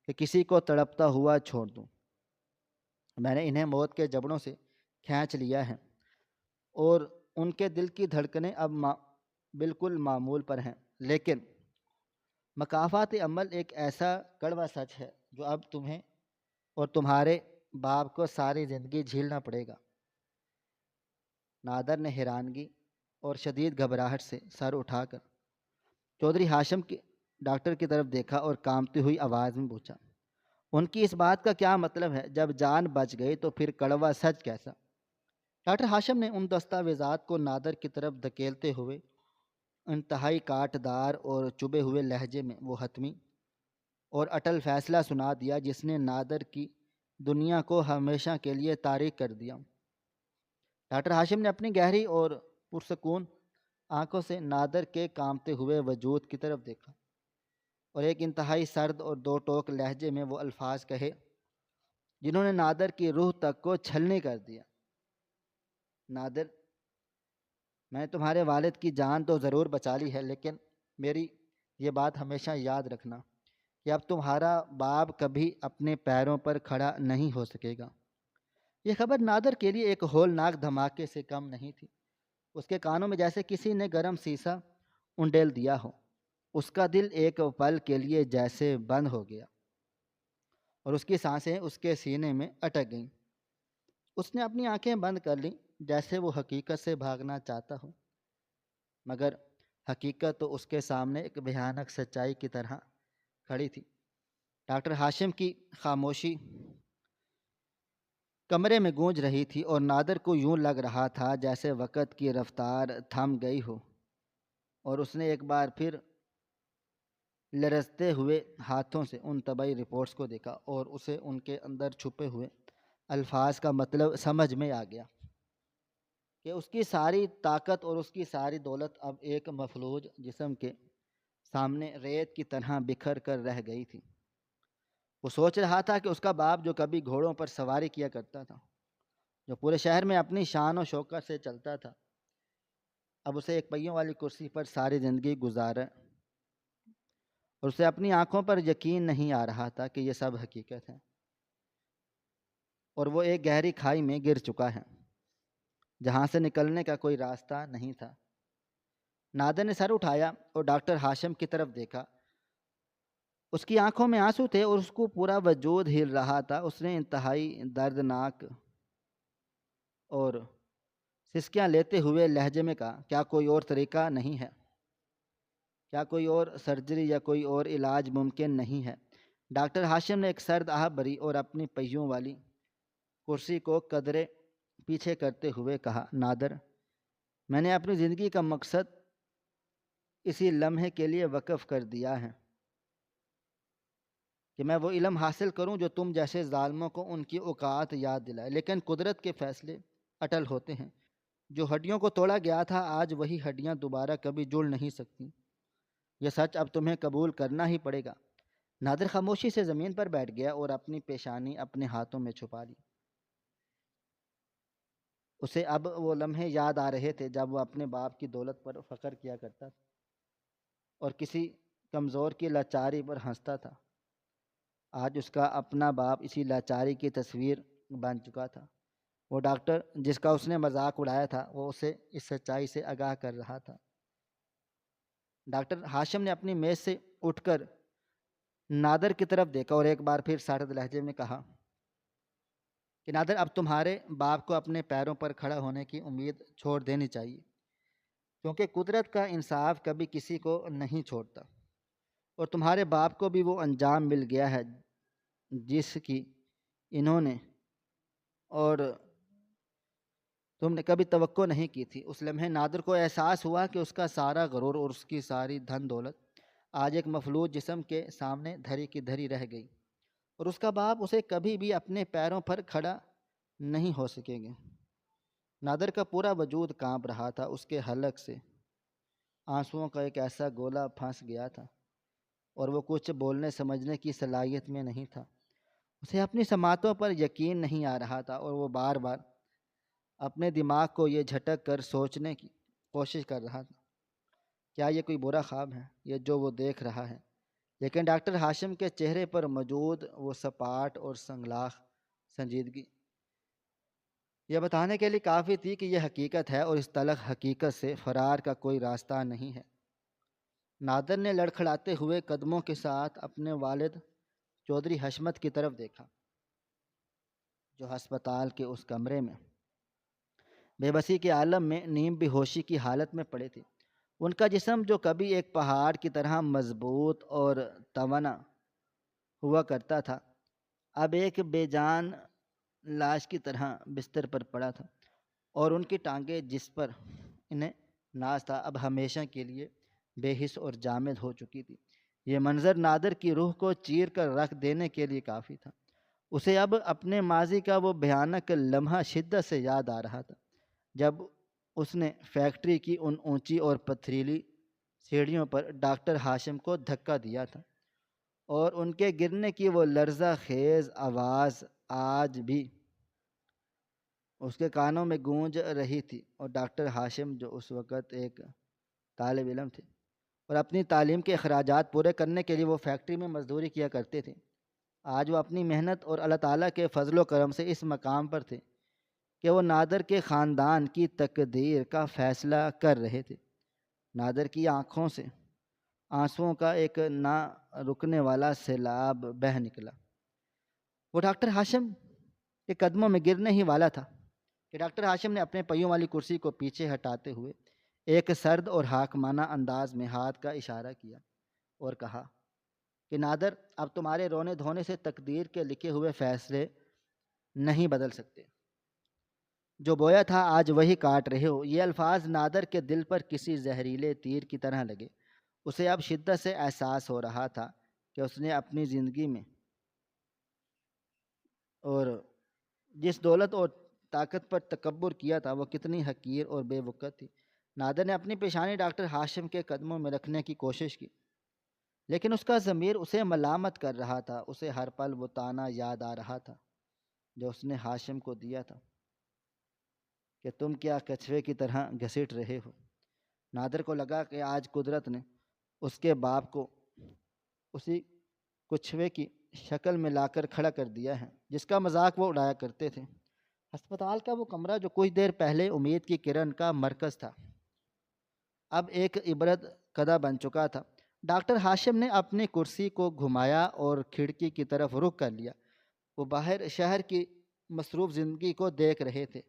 کہ کسی کو تڑپتا ہوا چھوڑ دوں۔ میں نے انہیں موت کے جبڑوں سے کھینچ لیا ہے اور ان کے دل کی دھڑکنیں اب بالکل معمول پر ہیں، لیکن مکافات عمل ایک ایسا کڑوا سچ ہے جو اب تمہیں اور تمہارے باپ کو ساری زندگی جھیلنا پڑے گا۔ نادر نے حیرانگی اور شدید گھبراہٹ سے سر اٹھا کر چودھری ہاشم کے ڈاکٹر کی طرف دیکھا اور کانپتی ہوئی آواز میں پوچھا، ان کی اس بات کا کیا مطلب ہے؟ جب جان بچ گئی تو پھر کڑوا سچ کیسا؟ ڈاکٹر ہاشم نے ان دستاویزات کو نادر کی طرف دھکیلتے ہوئے انتہائی کاٹ دار اور چبھے ہوئے لہجے میں وہ حتمی اور اٹل فیصلہ سنا دیا جس نے نادر کی دنیا کو ہمیشہ کے لیے تاریک کر دیا۔ ڈاکٹر ہاشم نے اپنی گہری اور پرسکون آنکھوں سے نادر کے کانپتے ہوئے وجود کی طرف دیکھا اور ایک انتہائی سرد اور دو ٹوک لہجے میں وہ الفاظ کہے جنہوں نے نادر کی روح تک کو چھلنی کر دیا۔ نادر، میں تمہارے والد کی جان تو ضرور بچا لی ہے، لیکن میری یہ بات ہمیشہ یاد رکھنا کہ اب تمہارا باپ کبھی اپنے پیروں پر کھڑا نہیں ہو سکے گا۔ یہ خبر نادر کے لیے ایک ہولناک دھماکے سے کم نہیں تھی۔ اس کے کانوں میں جیسے کسی نے گرم سیسا انڈیل دیا ہو۔ اس کا دل ایک پل کے لیے جیسے بند ہو گیا اور اس کی سانسیں اس کے سینے میں اٹک گئیں۔ اس نے اپنی آنکھیں بند کر لیں جیسے وہ حقیقت سے بھاگنا چاہتا ہو، مگر حقیقت تو اس کے سامنے ایک بھیانک سچائی کی طرح کھڑی تھی۔ ڈاکٹر ہاشم کی خاموشی کمرے میں گونج رہی تھی اور نادر کو یوں لگ رہا تھا جیسے وقت کی رفتار تھم گئی ہو، اور اس نے ایک بار پھر لرزتے ہوئے ہاتھوں سے ان طبی رپورٹس کو دیکھا اور اسے ان کے اندر چھپے ہوئے الفاظ کا مطلب سمجھ میں آ گیا کہ اس کی ساری طاقت اور اس کی ساری دولت اب ایک مفلوج جسم کے سامنے ریت کی طرح بکھر کر رہ گئی تھی۔ وہ سوچ رہا تھا کہ اس کا باپ جو کبھی گھوڑوں پر سواری کیا کرتا تھا، جو پورے شہر میں اپنی شان و شوکت سے چلتا تھا، اب اسے ایک پہیوں والی کرسی پر ساری زندگی گزارا، اور اسے اپنی آنکھوں پر یقین نہیں آ رہا تھا کہ یہ سب حقیقت ہے، اور وہ ایک گہری کھائی میں گر چکا ہے جہاں سے نکلنے کا کوئی راستہ نہیں تھا۔ نادر نے سر اٹھایا اور ڈاکٹر ہاشم کی طرف دیکھا۔ اس کی آنکھوں میں آنسو تھے اور اس کو پورا وجود ہل رہا تھا۔ اس نے انتہائی دردناک اور سسکیاں لیتے ہوئے لہجے میں کہا، کیا کوئی اور طریقہ نہیں ہے؟ کیا کوئی اور سرجری یا کوئی اور علاج ممکن نہیں ہے؟ ڈاکٹر ہاشم نے ایک سرد آہ بھری اور اپنی پہیوں والی کرسی کو قدرے پیچھے کرتے ہوئے کہا، نادر، میں نے اپنی زندگی کا مقصد اسی لمحے کے لیے وقف کر دیا ہے کہ میں وہ علم حاصل کروں جو تم جیسے ظالموں کو ان کی اوقات یاد دلائے، لیکن قدرت کے فیصلے اٹل ہوتے ہیں۔ جو ہڈیوں کو توڑا گیا تھا آج وہی ہڈیاں دوبارہ کبھی جڑ نہیں سکتی۔ یہ سچ اب تمہیں قبول کرنا ہی پڑے گا۔ نادر خاموشی سے زمین پر بیٹھ گیا اور اپنی پیشانی اپنے ہاتھوں میں چھپا لی۔ اسے اب وہ لمحے یاد آ رہے تھے جب وہ اپنے باپ کی دولت پر فخر کیا کرتا تھا اور کسی کمزور کی لاچاری پر ہنستا تھا۔ آج اس کا اپنا باپ اسی لاچاری کی تصویر بن چکا تھا۔ وہ ڈاکٹر جس کا اس نے مذاق اڑایا تھا وہ اسے اس سچائی سے آگاہ کر رہا تھا۔ ڈاکٹر ہاشم نے اپنی میز سے اٹھ کر نادر کی طرف دیکھا اور ایک بار پھر سرد لہجے میں کہا کہ نادر، اب تمہارے باپ کو اپنے پیروں پر کھڑا ہونے کی امید چھوڑ دینی چاہیے، کیونکہ قدرت کا انصاف کبھی کسی کو نہیں چھوڑتا، اور تمہارے باپ کو بھی وہ انجام مل گیا ہے جس کی انہوں نے اور تم نے کبھی توقع نہیں کی تھی۔ اس لمحے نادر کو احساس ہوا کہ اس کا سارا غرور اور اس کی ساری دھن دولت آج ایک مفلوج جسم کے سامنے دھری کی دھری رہ گئی، اور اس کا باپ اسے کبھی بھی اپنے پیروں پر کھڑا نہیں ہو سکیں گے۔ نادر کا پورا وجود کانپ رہا تھا۔ اس کے حلق سے آنسوؤں کا ایک ایسا گولا پھنس گیا تھا اور وہ کچھ بولنے سمجھنے کی صلاحیت میں نہیں تھا۔ اسے اپنی سماعتوں پر یقین نہیں آ رہا تھا اور وہ بار بار اپنے دماغ کو یہ جھٹک کر سوچنے کی کوشش کر رہا تھا، کیا یہ کوئی برا خواب ہے یہ جو وہ دیکھ رہا ہے؟ لیکن ڈاکٹر ہاشم کے چہرے پر موجود وہ سپاٹ اور سنگلاخ سنجیدگی یہ بتانے کے لیے کافی تھی کہ یہ حقیقت ہے اور اس تلخ حقیقت سے فرار کا کوئی راستہ نہیں ہے۔ نادر نے لڑکھڑاتے ہوئے قدموں کے ساتھ اپنے والد چودھری حشمت کی طرف دیکھا، جو ہسپتال کے اس کمرے میں بے بسی کے عالم میں نیم بے ہوشی کی حالت میں پڑے تھے۔ ان کا جسم جو کبھی ایک پہاڑ کی طرح مضبوط اور توانا ہوا کرتا تھا، اب ایک بے جان لاش کی طرح بستر پر پڑا تھا، اور ان کی ٹانگیں جس پر انہیں ناز تھا اب ہمیشہ کے لیے بے حس اور جامد ہو چکی تھی۔ یہ منظر نادر کی روح کو چیر کر رکھ دینے کے لیے کافی تھا۔ اسے اب اپنے ماضی کا وہ بھیانک لمحہ شدت سے یاد آ رہا تھا جب اس نے فیکٹری کی ان اونچی اور پتھریلی سیڑھیوں پر ڈاکٹر ہاشم کو دھکا دیا تھا، اور ان کے گرنے کی وہ لرزہ خیز آواز آج بھی اس کے کانوں میں گونج رہی تھی۔ اور ڈاکٹر ہاشم جو اس وقت ایک طالب علم تھے اور اپنی تعلیم کے اخراجات پورے کرنے کے لیے وہ فیکٹری میں مزدوری کیا کرتے تھے، آج وہ اپنی محنت اور اللہ تعالیٰ کے فضل و کرم سے اس مقام پر تھے کہ وہ نادر کے خاندان کی تقدیر کا فیصلہ کر رہے تھے۔ نادر کی آنکھوں سے آنسوؤں کا ایک نہ رکنے والا سیلاب بہہ نکلا۔ وہ ڈاکٹر ہاشم کہ قدموں میں گرنے ہی والا تھا کہ ڈاکٹر ہاشم نے اپنے پہیوں والی کرسی کو پیچھے ہٹاتے ہوئے ایک سرد اور حاکمانہ انداز میں ہاتھ کا اشارہ کیا اور کہا کہ نادر، اب تمہارے رونے دھونے سے تقدیر کے لکھے ہوئے فیصلے نہیں بدل سکتے۔ جو بویا تھا آج وہی کاٹ رہے ہو۔ یہ الفاظ نادر کے دل پر کسی زہریلے تیر کی طرح لگے۔ اسے اب شدت سے احساس ہو رہا تھا کہ اس نے اپنی زندگی میں اور جس دولت اور طاقت پر تکبر کیا تھا وہ کتنی حقیر اور بے وقت تھی۔ نادر نے اپنی پیشانی ڈاکٹر ہاشم کے قدموں میں رکھنے کی کوشش کی، لیکن اس کا ضمیر اسے ملامت کر رہا تھا۔ اسے ہر پل وہ طعنہ یاد آ رہا تھا جو اس نے ہاشم کو دیا تھا کہ تم کیا کچھوے کی طرح گھسیٹ رہے ہو۔ نادر کو لگا کہ آج قدرت نے اس کے باپ کو اسی کچھوے کی شکل میں لا کر کھڑا کر دیا ہے جس کا مذاق وہ اڑایا کرتے تھے۔ ہسپتال کا وہ کمرہ جو کچھ دیر پہلے امید کی کرن کا مرکز تھا، اب ایک عبرت کدہ بن چکا تھا۔ ڈاکٹر ہاشم نے اپنی کرسی کو گھمایا اور کھڑکی کی طرف رخ کر لیا۔ وہ باہر شہر کی مصروف زندگی کو دیکھ رہے تھے،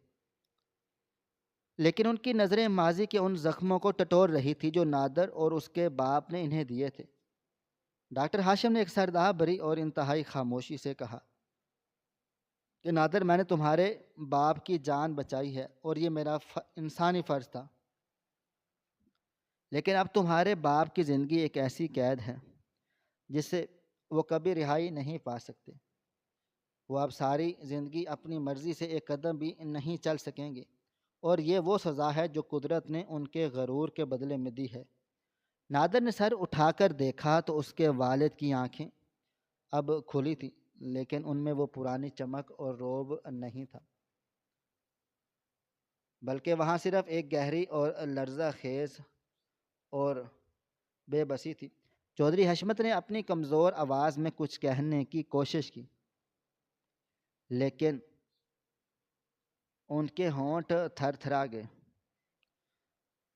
لیکن ان کی نظریں ماضی کے ان زخموں کو ٹٹور رہی تھی جو نادر اور اس کے باپ نے انہیں دیے تھے۔ ڈاکٹر ہاشم نے ایک سردہ بھری اور انتہائی خاموشی سے کہا کہ نادر، میں نے تمہارے باپ کی جان بچائی ہے اور یہ میرا انسانی فرض تھا، لیکن اب تمہارے باپ کی زندگی ایک ایسی قید ہے جس سے وہ کبھی رہائی نہیں پا سکتے۔ وہ اب ساری زندگی اپنی مرضی سے ایک قدم بھی نہیں چل سکیں گے، اور یہ وہ سزا ہے جو قدرت نے ان کے غرور کے بدلے میں دی ہے۔ نادر نے سر اٹھا کر دیکھا تو اس کے والد کی آنکھیں اب کھلی تھیں، لیکن ان میں وہ پرانی چمک اور رعب نہیں تھا، بلکہ وہاں صرف ایک گہری اور لرزہ خیز اور بے بسی تھی۔ چودھری حشمت نے اپنی کمزور آواز میں کچھ کہنے کی کوشش کی، لیکن ان کے ہونٹ تھر تھرا گئے۔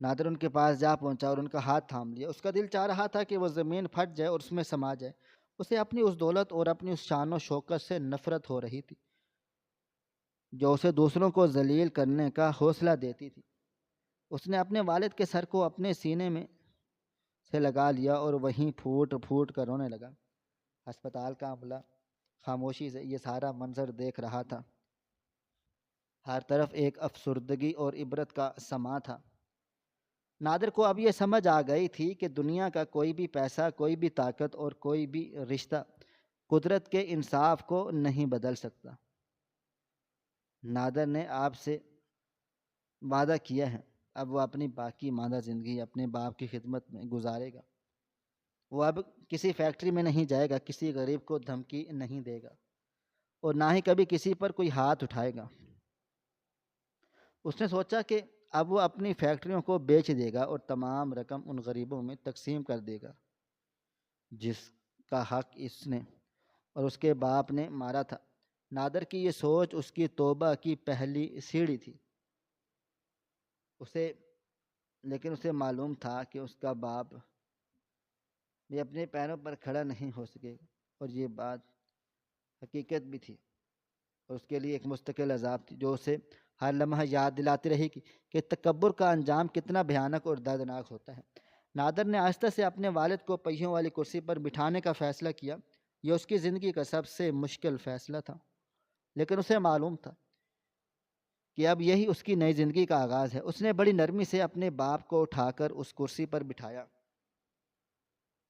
نادر ان کے پاس جا پہنچا اور ان کا ہاتھ تھام لیا۔ اس کا دل چاہ رہا تھا کہ وہ زمین پھٹ جائے اور اس میں سما جائے۔ اسے اپنی اس دولت اور اپنی اس شان و شوکت سے نفرت ہو رہی تھی جو اسے دوسروں کو ذلیل کرنے کا حوصلہ دیتی تھی۔ اس نے اپنے والد کے سر کو اپنے سینے میں سے لگا لیا اور وہیں پھوٹ پھوٹ کر رونے لگا۔ ہسپتال کا عملہ خاموشی سے یہ سارا منظر دیکھ رہا تھا۔ ہر طرف ایک افسردگی اور عبرت کا سماں تھا۔ نادر کو اب یہ سمجھ آ گئی تھی کہ دنیا کا کوئی بھی پیسہ، کوئی بھی طاقت اور کوئی بھی رشتہ قدرت کے انصاف کو نہیں بدل سکتا۔ نادر نے آپ سے وعدہ کیا ہے، اب وہ اپنی باقی ماندہ زندگی اپنے باپ کی خدمت میں گزارے گا۔ وہ اب کسی فیکٹری میں نہیں جائے گا، کسی غریب کو دھمکی نہیں دے گا، اور نہ ہی کبھی کسی پر کوئی ہاتھ اٹھائے گا۔ اس نے سوچا کہ اب وہ اپنی فیکٹریوں کو بیچ دے گا اور تمام رقم ان غریبوں میں تقسیم کر دے گا جس کا حق اس نے اور اس کے باپ نے مارا تھا۔ نادر کی یہ سوچ اس کی توبہ کی پہلی سیڑھی تھی۔ لیکن اسے معلوم تھا کہ اس کا باپ بھی اپنے پیروں پر کھڑا نہیں ہو سکے گا، اور یہ بات حقیقت بھی تھی، اور اس کے لیے ایک مستقل عذاب تھی جو اسے ہر لمحہ یاد دلاتی رہی کہ تکبر کا انجام کتنا بھیانک اور دردناک ہوتا ہے۔ نادر نے آہستہ سے اپنے والد کو پہیوں والی کرسی پر بٹھانے کا فیصلہ کیا۔ یہ اس کی زندگی کا سب سے مشکل فیصلہ تھا، لیکن اسے معلوم تھا کہ اب یہی اس کی نئی زندگی کا آغاز ہے۔ اس نے بڑی نرمی سے اپنے باپ کو اٹھا کر اس کرسی پر بٹھایا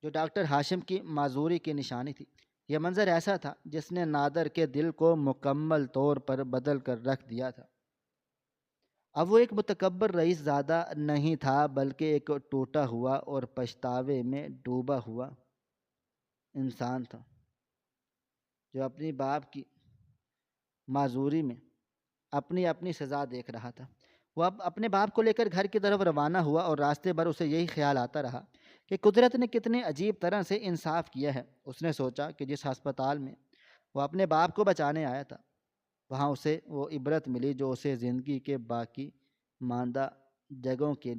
جو ڈاکٹر ہاشم کی معذوری کی نشانی تھی۔ یہ منظر ایسا تھا جس نے نادر کے دل کو مکمل طور پر بدل کر رکھ دیا تھا۔ اب وہ ایک متکبر رئیس زادہ نہیں تھا، بلکہ ایک ٹوٹا ہوا اور پچھتاوے میں ڈوبا ہوا انسان تھا جو اپنی باپ کی معذوری میں اپنی سزا دیکھ رہا تھا۔ وہ اب اپنے باپ کو لے کر گھر کی طرف روانہ ہوا، اور راستے بھر اسے یہی خیال آتا رہا کہ قدرت نے کتنے عجیب طرح سے انصاف کیا ہے۔ اس نے سوچا کہ جس ہسپتال میں وہ اپنے باپ کو بچانے آیا تھا، وہاں اسے وہ عبرت ملی جو اسے زندگی کے باقی ماندہ دنوں کے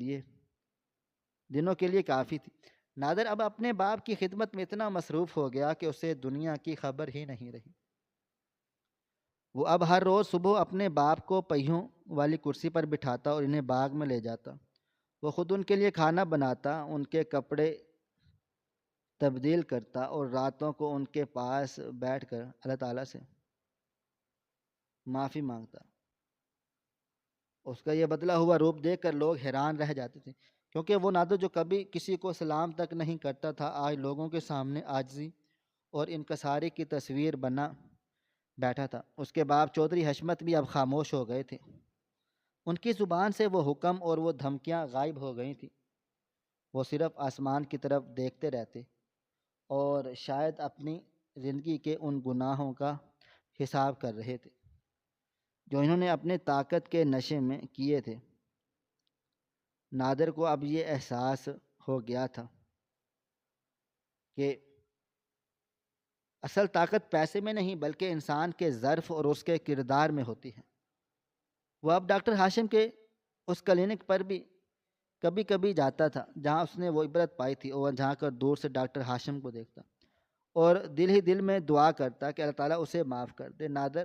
لیے کافی تھی۔ نادر اب اپنے باپ کی خدمت میں اتنا مصروف ہو گیا کہ اسے دنیا کی خبر ہی نہیں رہی۔ وہ اب ہر روز صبح اپنے باپ کو پہیوں والی کرسی پر بٹھاتا اور انہیں باغ میں لے جاتا۔ وہ خود ان کے لیے کھانا بناتا، ان کے کپڑے تبدیل کرتا اور راتوں کو ان کے پاس بیٹھ کر اللہ تعالیٰ سے معافی مانگتا۔ اس کا یہ بدلا ہوا روپ دیکھ کر لوگ حیران رہ جاتے تھے، کیونکہ وہ نادر جو کبھی کسی کو سلام تک نہیں کرتا تھا، آج لوگوں کے سامنے عاجزی اور انکساری کی تصویر بنا بیٹھا تھا۔ اس کے باپ چودھری حشمت بھی اب خاموش ہو گئے تھے۔ ان کی زبان سے وہ حکم اور وہ دھمکیاں غائب ہو گئی تھیں۔ وہ صرف آسمان کی طرف دیکھتے رہتے اور شاید اپنی زندگی کے ان گناہوں کا حساب کر رہے تھے جو انہوں نے اپنے طاقت کے نشے میں کیے تھے۔ نادر کو اب یہ احساس ہو گیا تھا کہ اصل طاقت پیسے میں نہیں بلکہ انسان کے ظرف اور اس کے کردار میں ہوتی ہے۔ وہ اب ڈاکٹر ہاشم کے اس کلینک پر بھی کبھی کبھی جاتا تھا جہاں اس نے وہ عبرت پائی تھی، اور جہاں کر دور سے ڈاکٹر ہاشم کو دیکھتا اور دل ہی دل میں دعا کرتا کہ اللہ تعالیٰ اسے معاف کر دے۔ نادر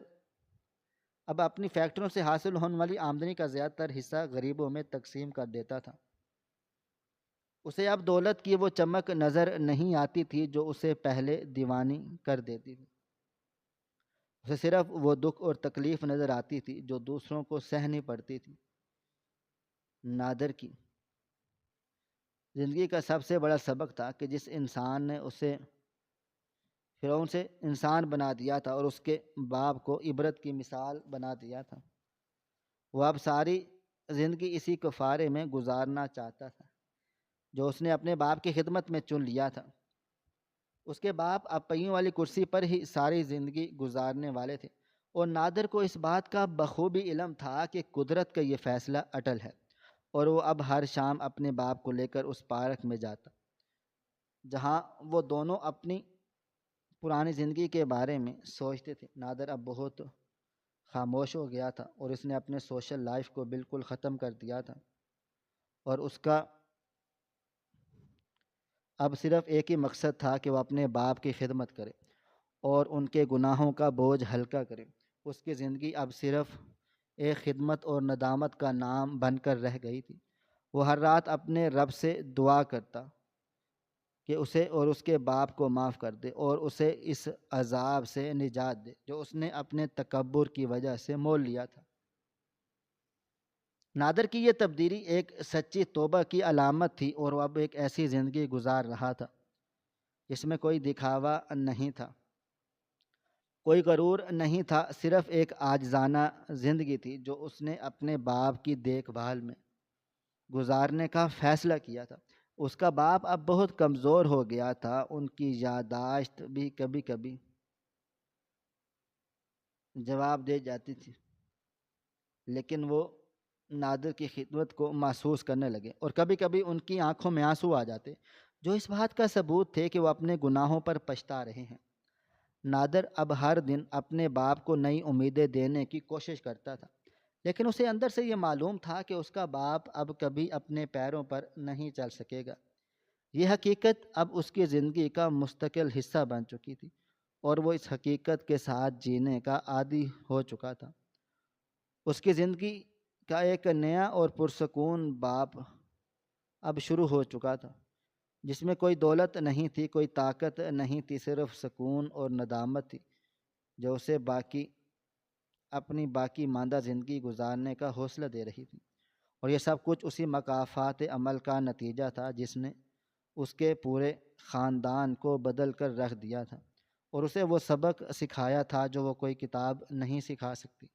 اب اپنی فیکٹریوں سے حاصل ہونے والی آمدنی کا زیادہ تر حصہ غریبوں میں تقسیم کر دیتا تھا۔ اسے اب دولت کی وہ چمک نظر نہیں آتی تھی جو اسے پہلے دیوانی کر دیتی تھی۔ اسے صرف وہ دکھ اور تکلیف نظر آتی تھی جو دوسروں کو سہنی پڑتی تھی۔ نادر کی زندگی کا سب سے بڑا سبق تھا کہ جس انسان نے اسے فرعون سے انسان بنا دیا تھا اور اس کے باپ کو عبرت کی مثال بنا دیا تھا، وہ اب ساری زندگی اسی کفارے میں گزارنا چاہتا تھا جو اس نے اپنے باپ کی خدمت میں چن لیا تھا۔ اس کے باپ اب پہیوں والی کرسی پر ہی ساری زندگی گزارنے والے تھے، اور نادر کو اس بات کا بخوبی علم تھا کہ قدرت کا یہ فیصلہ اٹل ہے، اور وہ اب ہر شام اپنے باپ کو لے کر اس پارک میں جاتا جہاں وہ دونوں اپنی پرانی زندگی کے بارے میں سوچتے تھے۔ نادر اب بہت خاموش ہو گیا تھا اور اس نے اپنے سوشل لائف کو بالکل ختم کر دیا تھا، اور اس کا اب صرف ایک ہی مقصد تھا کہ وہ اپنے باپ کی خدمت کرے اور ان کے گناہوں کا بوجھ ہلکا کرے۔ اس کی زندگی اب صرف ایک خدمت اور ندامت کا نام بن کر رہ گئی تھی۔ وہ ہر رات اپنے رب سے دعا کرتا کہ اسے اور اس کے باپ کو معاف کر دے اور اسے اس عذاب سے نجات دے جو اس نے اپنے تکبر کی وجہ سے مول لیا تھا۔ نادر کی یہ تبدیلی ایک سچی توبہ کی علامت تھی، اور وہ اب ایک ایسی زندگی گزار رہا تھا جس میں کوئی دکھاوا نہیں تھا، کوئی غرور نہیں تھا، صرف ایک عاجزانہ زندگی تھی جو اس نے اپنے باپ کی دیکھ بھال میں گزارنے کا فیصلہ کیا تھا۔ اس کا باپ اب بہت کمزور ہو گیا تھا، ان کی یادداشت بھی کبھی کبھی جواب دے جاتی تھی، لیکن وہ نادر کی خدمت کو محسوس کرنے لگے، اور کبھی کبھی ان کی آنکھوں میں آنسو آ جاتے جو اس بات کا ثبوت تھے کہ وہ اپنے گناہوں پر پچھتا رہے ہیں۔ نادر اب ہر دن اپنے باپ کو نئی امیدیں دینے کی کوشش کرتا تھا، لیکن اسے اندر سے یہ معلوم تھا کہ اس کا باپ اب کبھی اپنے پیروں پر نہیں چل سکے گا۔ یہ حقیقت اب اس کی زندگی کا مستقل حصہ بن چکی تھی، اور وہ اس حقیقت کے ساتھ جینے کا عادی ہو چکا تھا۔ اس کی زندگی کا ایک نیا اور پرسکون باب اب شروع ہو چکا تھا، جس میں کوئی دولت نہیں تھی، کوئی طاقت نہیں تھی، صرف سکون اور ندامت تھی جو اسے اپنی باقی ماندہ زندگی گزارنے کا حوصلہ دے رہی تھی۔ اور یہ سب کچھ اسی مکافات عمل کا نتیجہ تھا جس نے اس کے پورے خاندان کو بدل کر رکھ دیا تھا، اور اسے وہ سبق سکھایا تھا جو وہ کوئی کتاب نہیں سکھا سکتی۔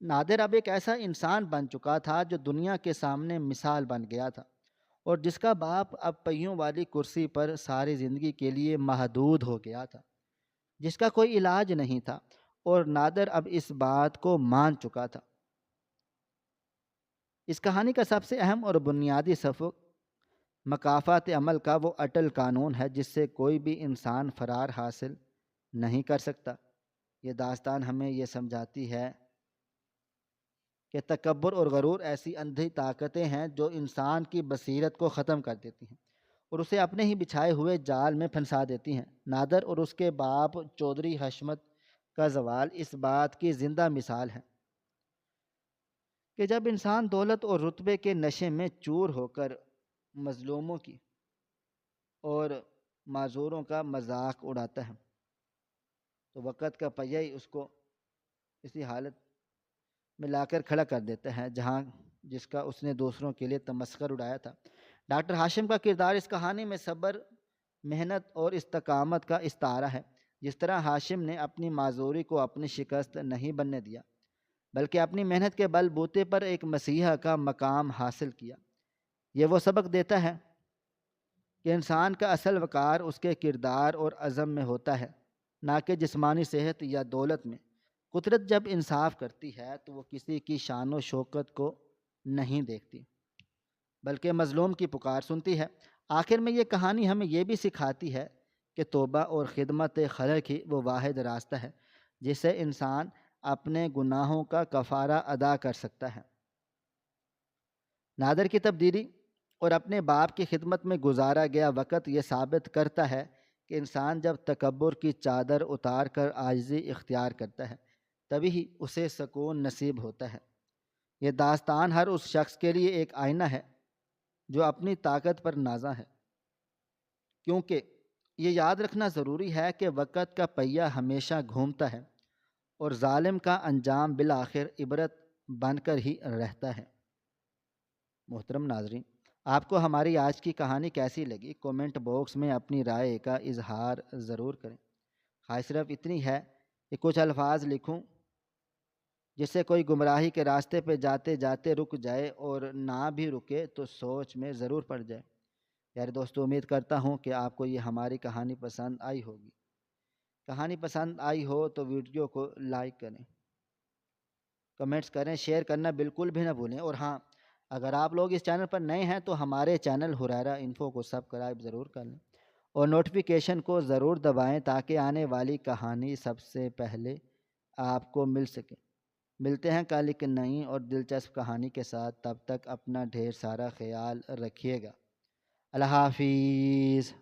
نادر اب ایک ایسا انسان بن چکا تھا جو دنیا کے سامنے مثال بن گیا تھا، اور جس کا باپ اب پہیوں والی کرسی پر ساری زندگی کے لیے محدود ہو گیا تھا، جس کا کوئی علاج نہیں تھا، اور نادر اب اس بات کو مان چکا تھا۔ اس کہانی کا سب سے اہم اور بنیادی سبق مکافات عمل کا وہ اٹل قانون ہے جس سے کوئی بھی انسان فرار حاصل نہیں کر سکتا۔ یہ داستان ہمیں یہ سمجھاتی ہے کہ تکبر اور غرور ایسی اندھی طاقتیں ہیں جو انسان کی بصیرت کو ختم کر دیتی ہیں اور اسے اپنے ہی بچھائے ہوئے جال میں پھنسا دیتی ہیں۔ نادر اور اس کے باپ چودھری حشمت کا زوال اس بات کی زندہ مثال ہے کہ جب انسان دولت اور رتبے کے نشے میں چور ہو کر مظلوموں کی اور معذوروں کا مذاق اڑاتا ہے تو وقت کا پہیہ ہی اس کو اسی حالت میں لا کر کھڑا کر دیتا ہے جہاں جس کا اس نے دوسروں کے لیے تمسخر اڑایا تھا۔ ڈاکٹر ہاشم کا کردار اس کہانی میں صبر، محنت اور استقامت کا استعارہ ہے۔ جس طرح ہاشم نے اپنی معذوری کو اپنی شکست نہیں بننے دیا بلکہ اپنی محنت کے بل بوتے پر ایک مسیحا کا مقام حاصل کیا۔ یہ وہ سبق دیتا ہے کہ انسان کا اصل وقار اس کے کردار اور عزم میں ہوتا ہے، نہ کہ جسمانی صحت یا دولت میں۔ قدرت جب انصاف کرتی ہے تو وہ کسی کی شان و شوکت کو نہیں دیکھتی بلکہ مظلوم کی پکار سنتی ہے۔ آخر میں یہ کہانی ہمیں یہ بھی سکھاتی ہے کہ توبہ اور خدمت خلق ہی وہ واحد راستہ ہے جس سے انسان اپنے گناہوں کا کفارہ ادا کر سکتا ہے۔ نادر کی تبدیلی اور اپنے باپ کی خدمت میں گزارا گیا وقت یہ ثابت کرتا ہے کہ انسان جب تکبر کی چادر اتار کر عاجزی اختیار کرتا ہے تبھی ہی اسے سکون نصیب ہوتا ہے۔ یہ داستان ہر اس شخص کے لیے ایک آئینہ ہے جو اپنی طاقت پر نازا ہے، کیونکہ یہ یاد رکھنا ضروری ہے کہ وقت کا پہیہ ہمیشہ گھومتا ہے اور ظالم کا انجام بالآخر عبرت بن کر ہی رہتا ہے۔ محترم ناظرین، آپ کو ہماری آج کی کہانی کیسی لگی؟ کومنٹ باکس میں اپنی رائے کا اظہار ضرور کریں۔ خواہش صرف اتنی ہے کہ کچھ الفاظ لکھوں جس سے کوئی گمراہی کے راستے پہ جاتے جاتے رک جائے اور نہ بھی رکے تو سوچ میں ضرور پڑ جائے۔ پیارے دوستو، امید کرتا ہوں کہ آپ کو یہ ہماری کہانی پسند آئی ہوگی۔ کہانی پسند آئی ہو تو ویڈیو کو لائک کریں، کمنٹس کریں، شیئر کرنا بالکل بھی نہ بھولیں، اور ہاں، اگر آپ لوگ اس چینل پر نئے ہیں تو ہمارے چینل ہریرہ انفو کو سبسکرائب ضرور کر لیں اور نوٹیفیکیشن کو ضرور دبائیں تاکہ آنے والی کہانی سب سے پہلے آپ کو مل سکے۔ ملتے ہیں کل ایک نئی اور دلچسپ کہانی کے ساتھ، تب تک اپنا ڈھیر سارا خیال رکھیے گا۔ اللہ حافظ۔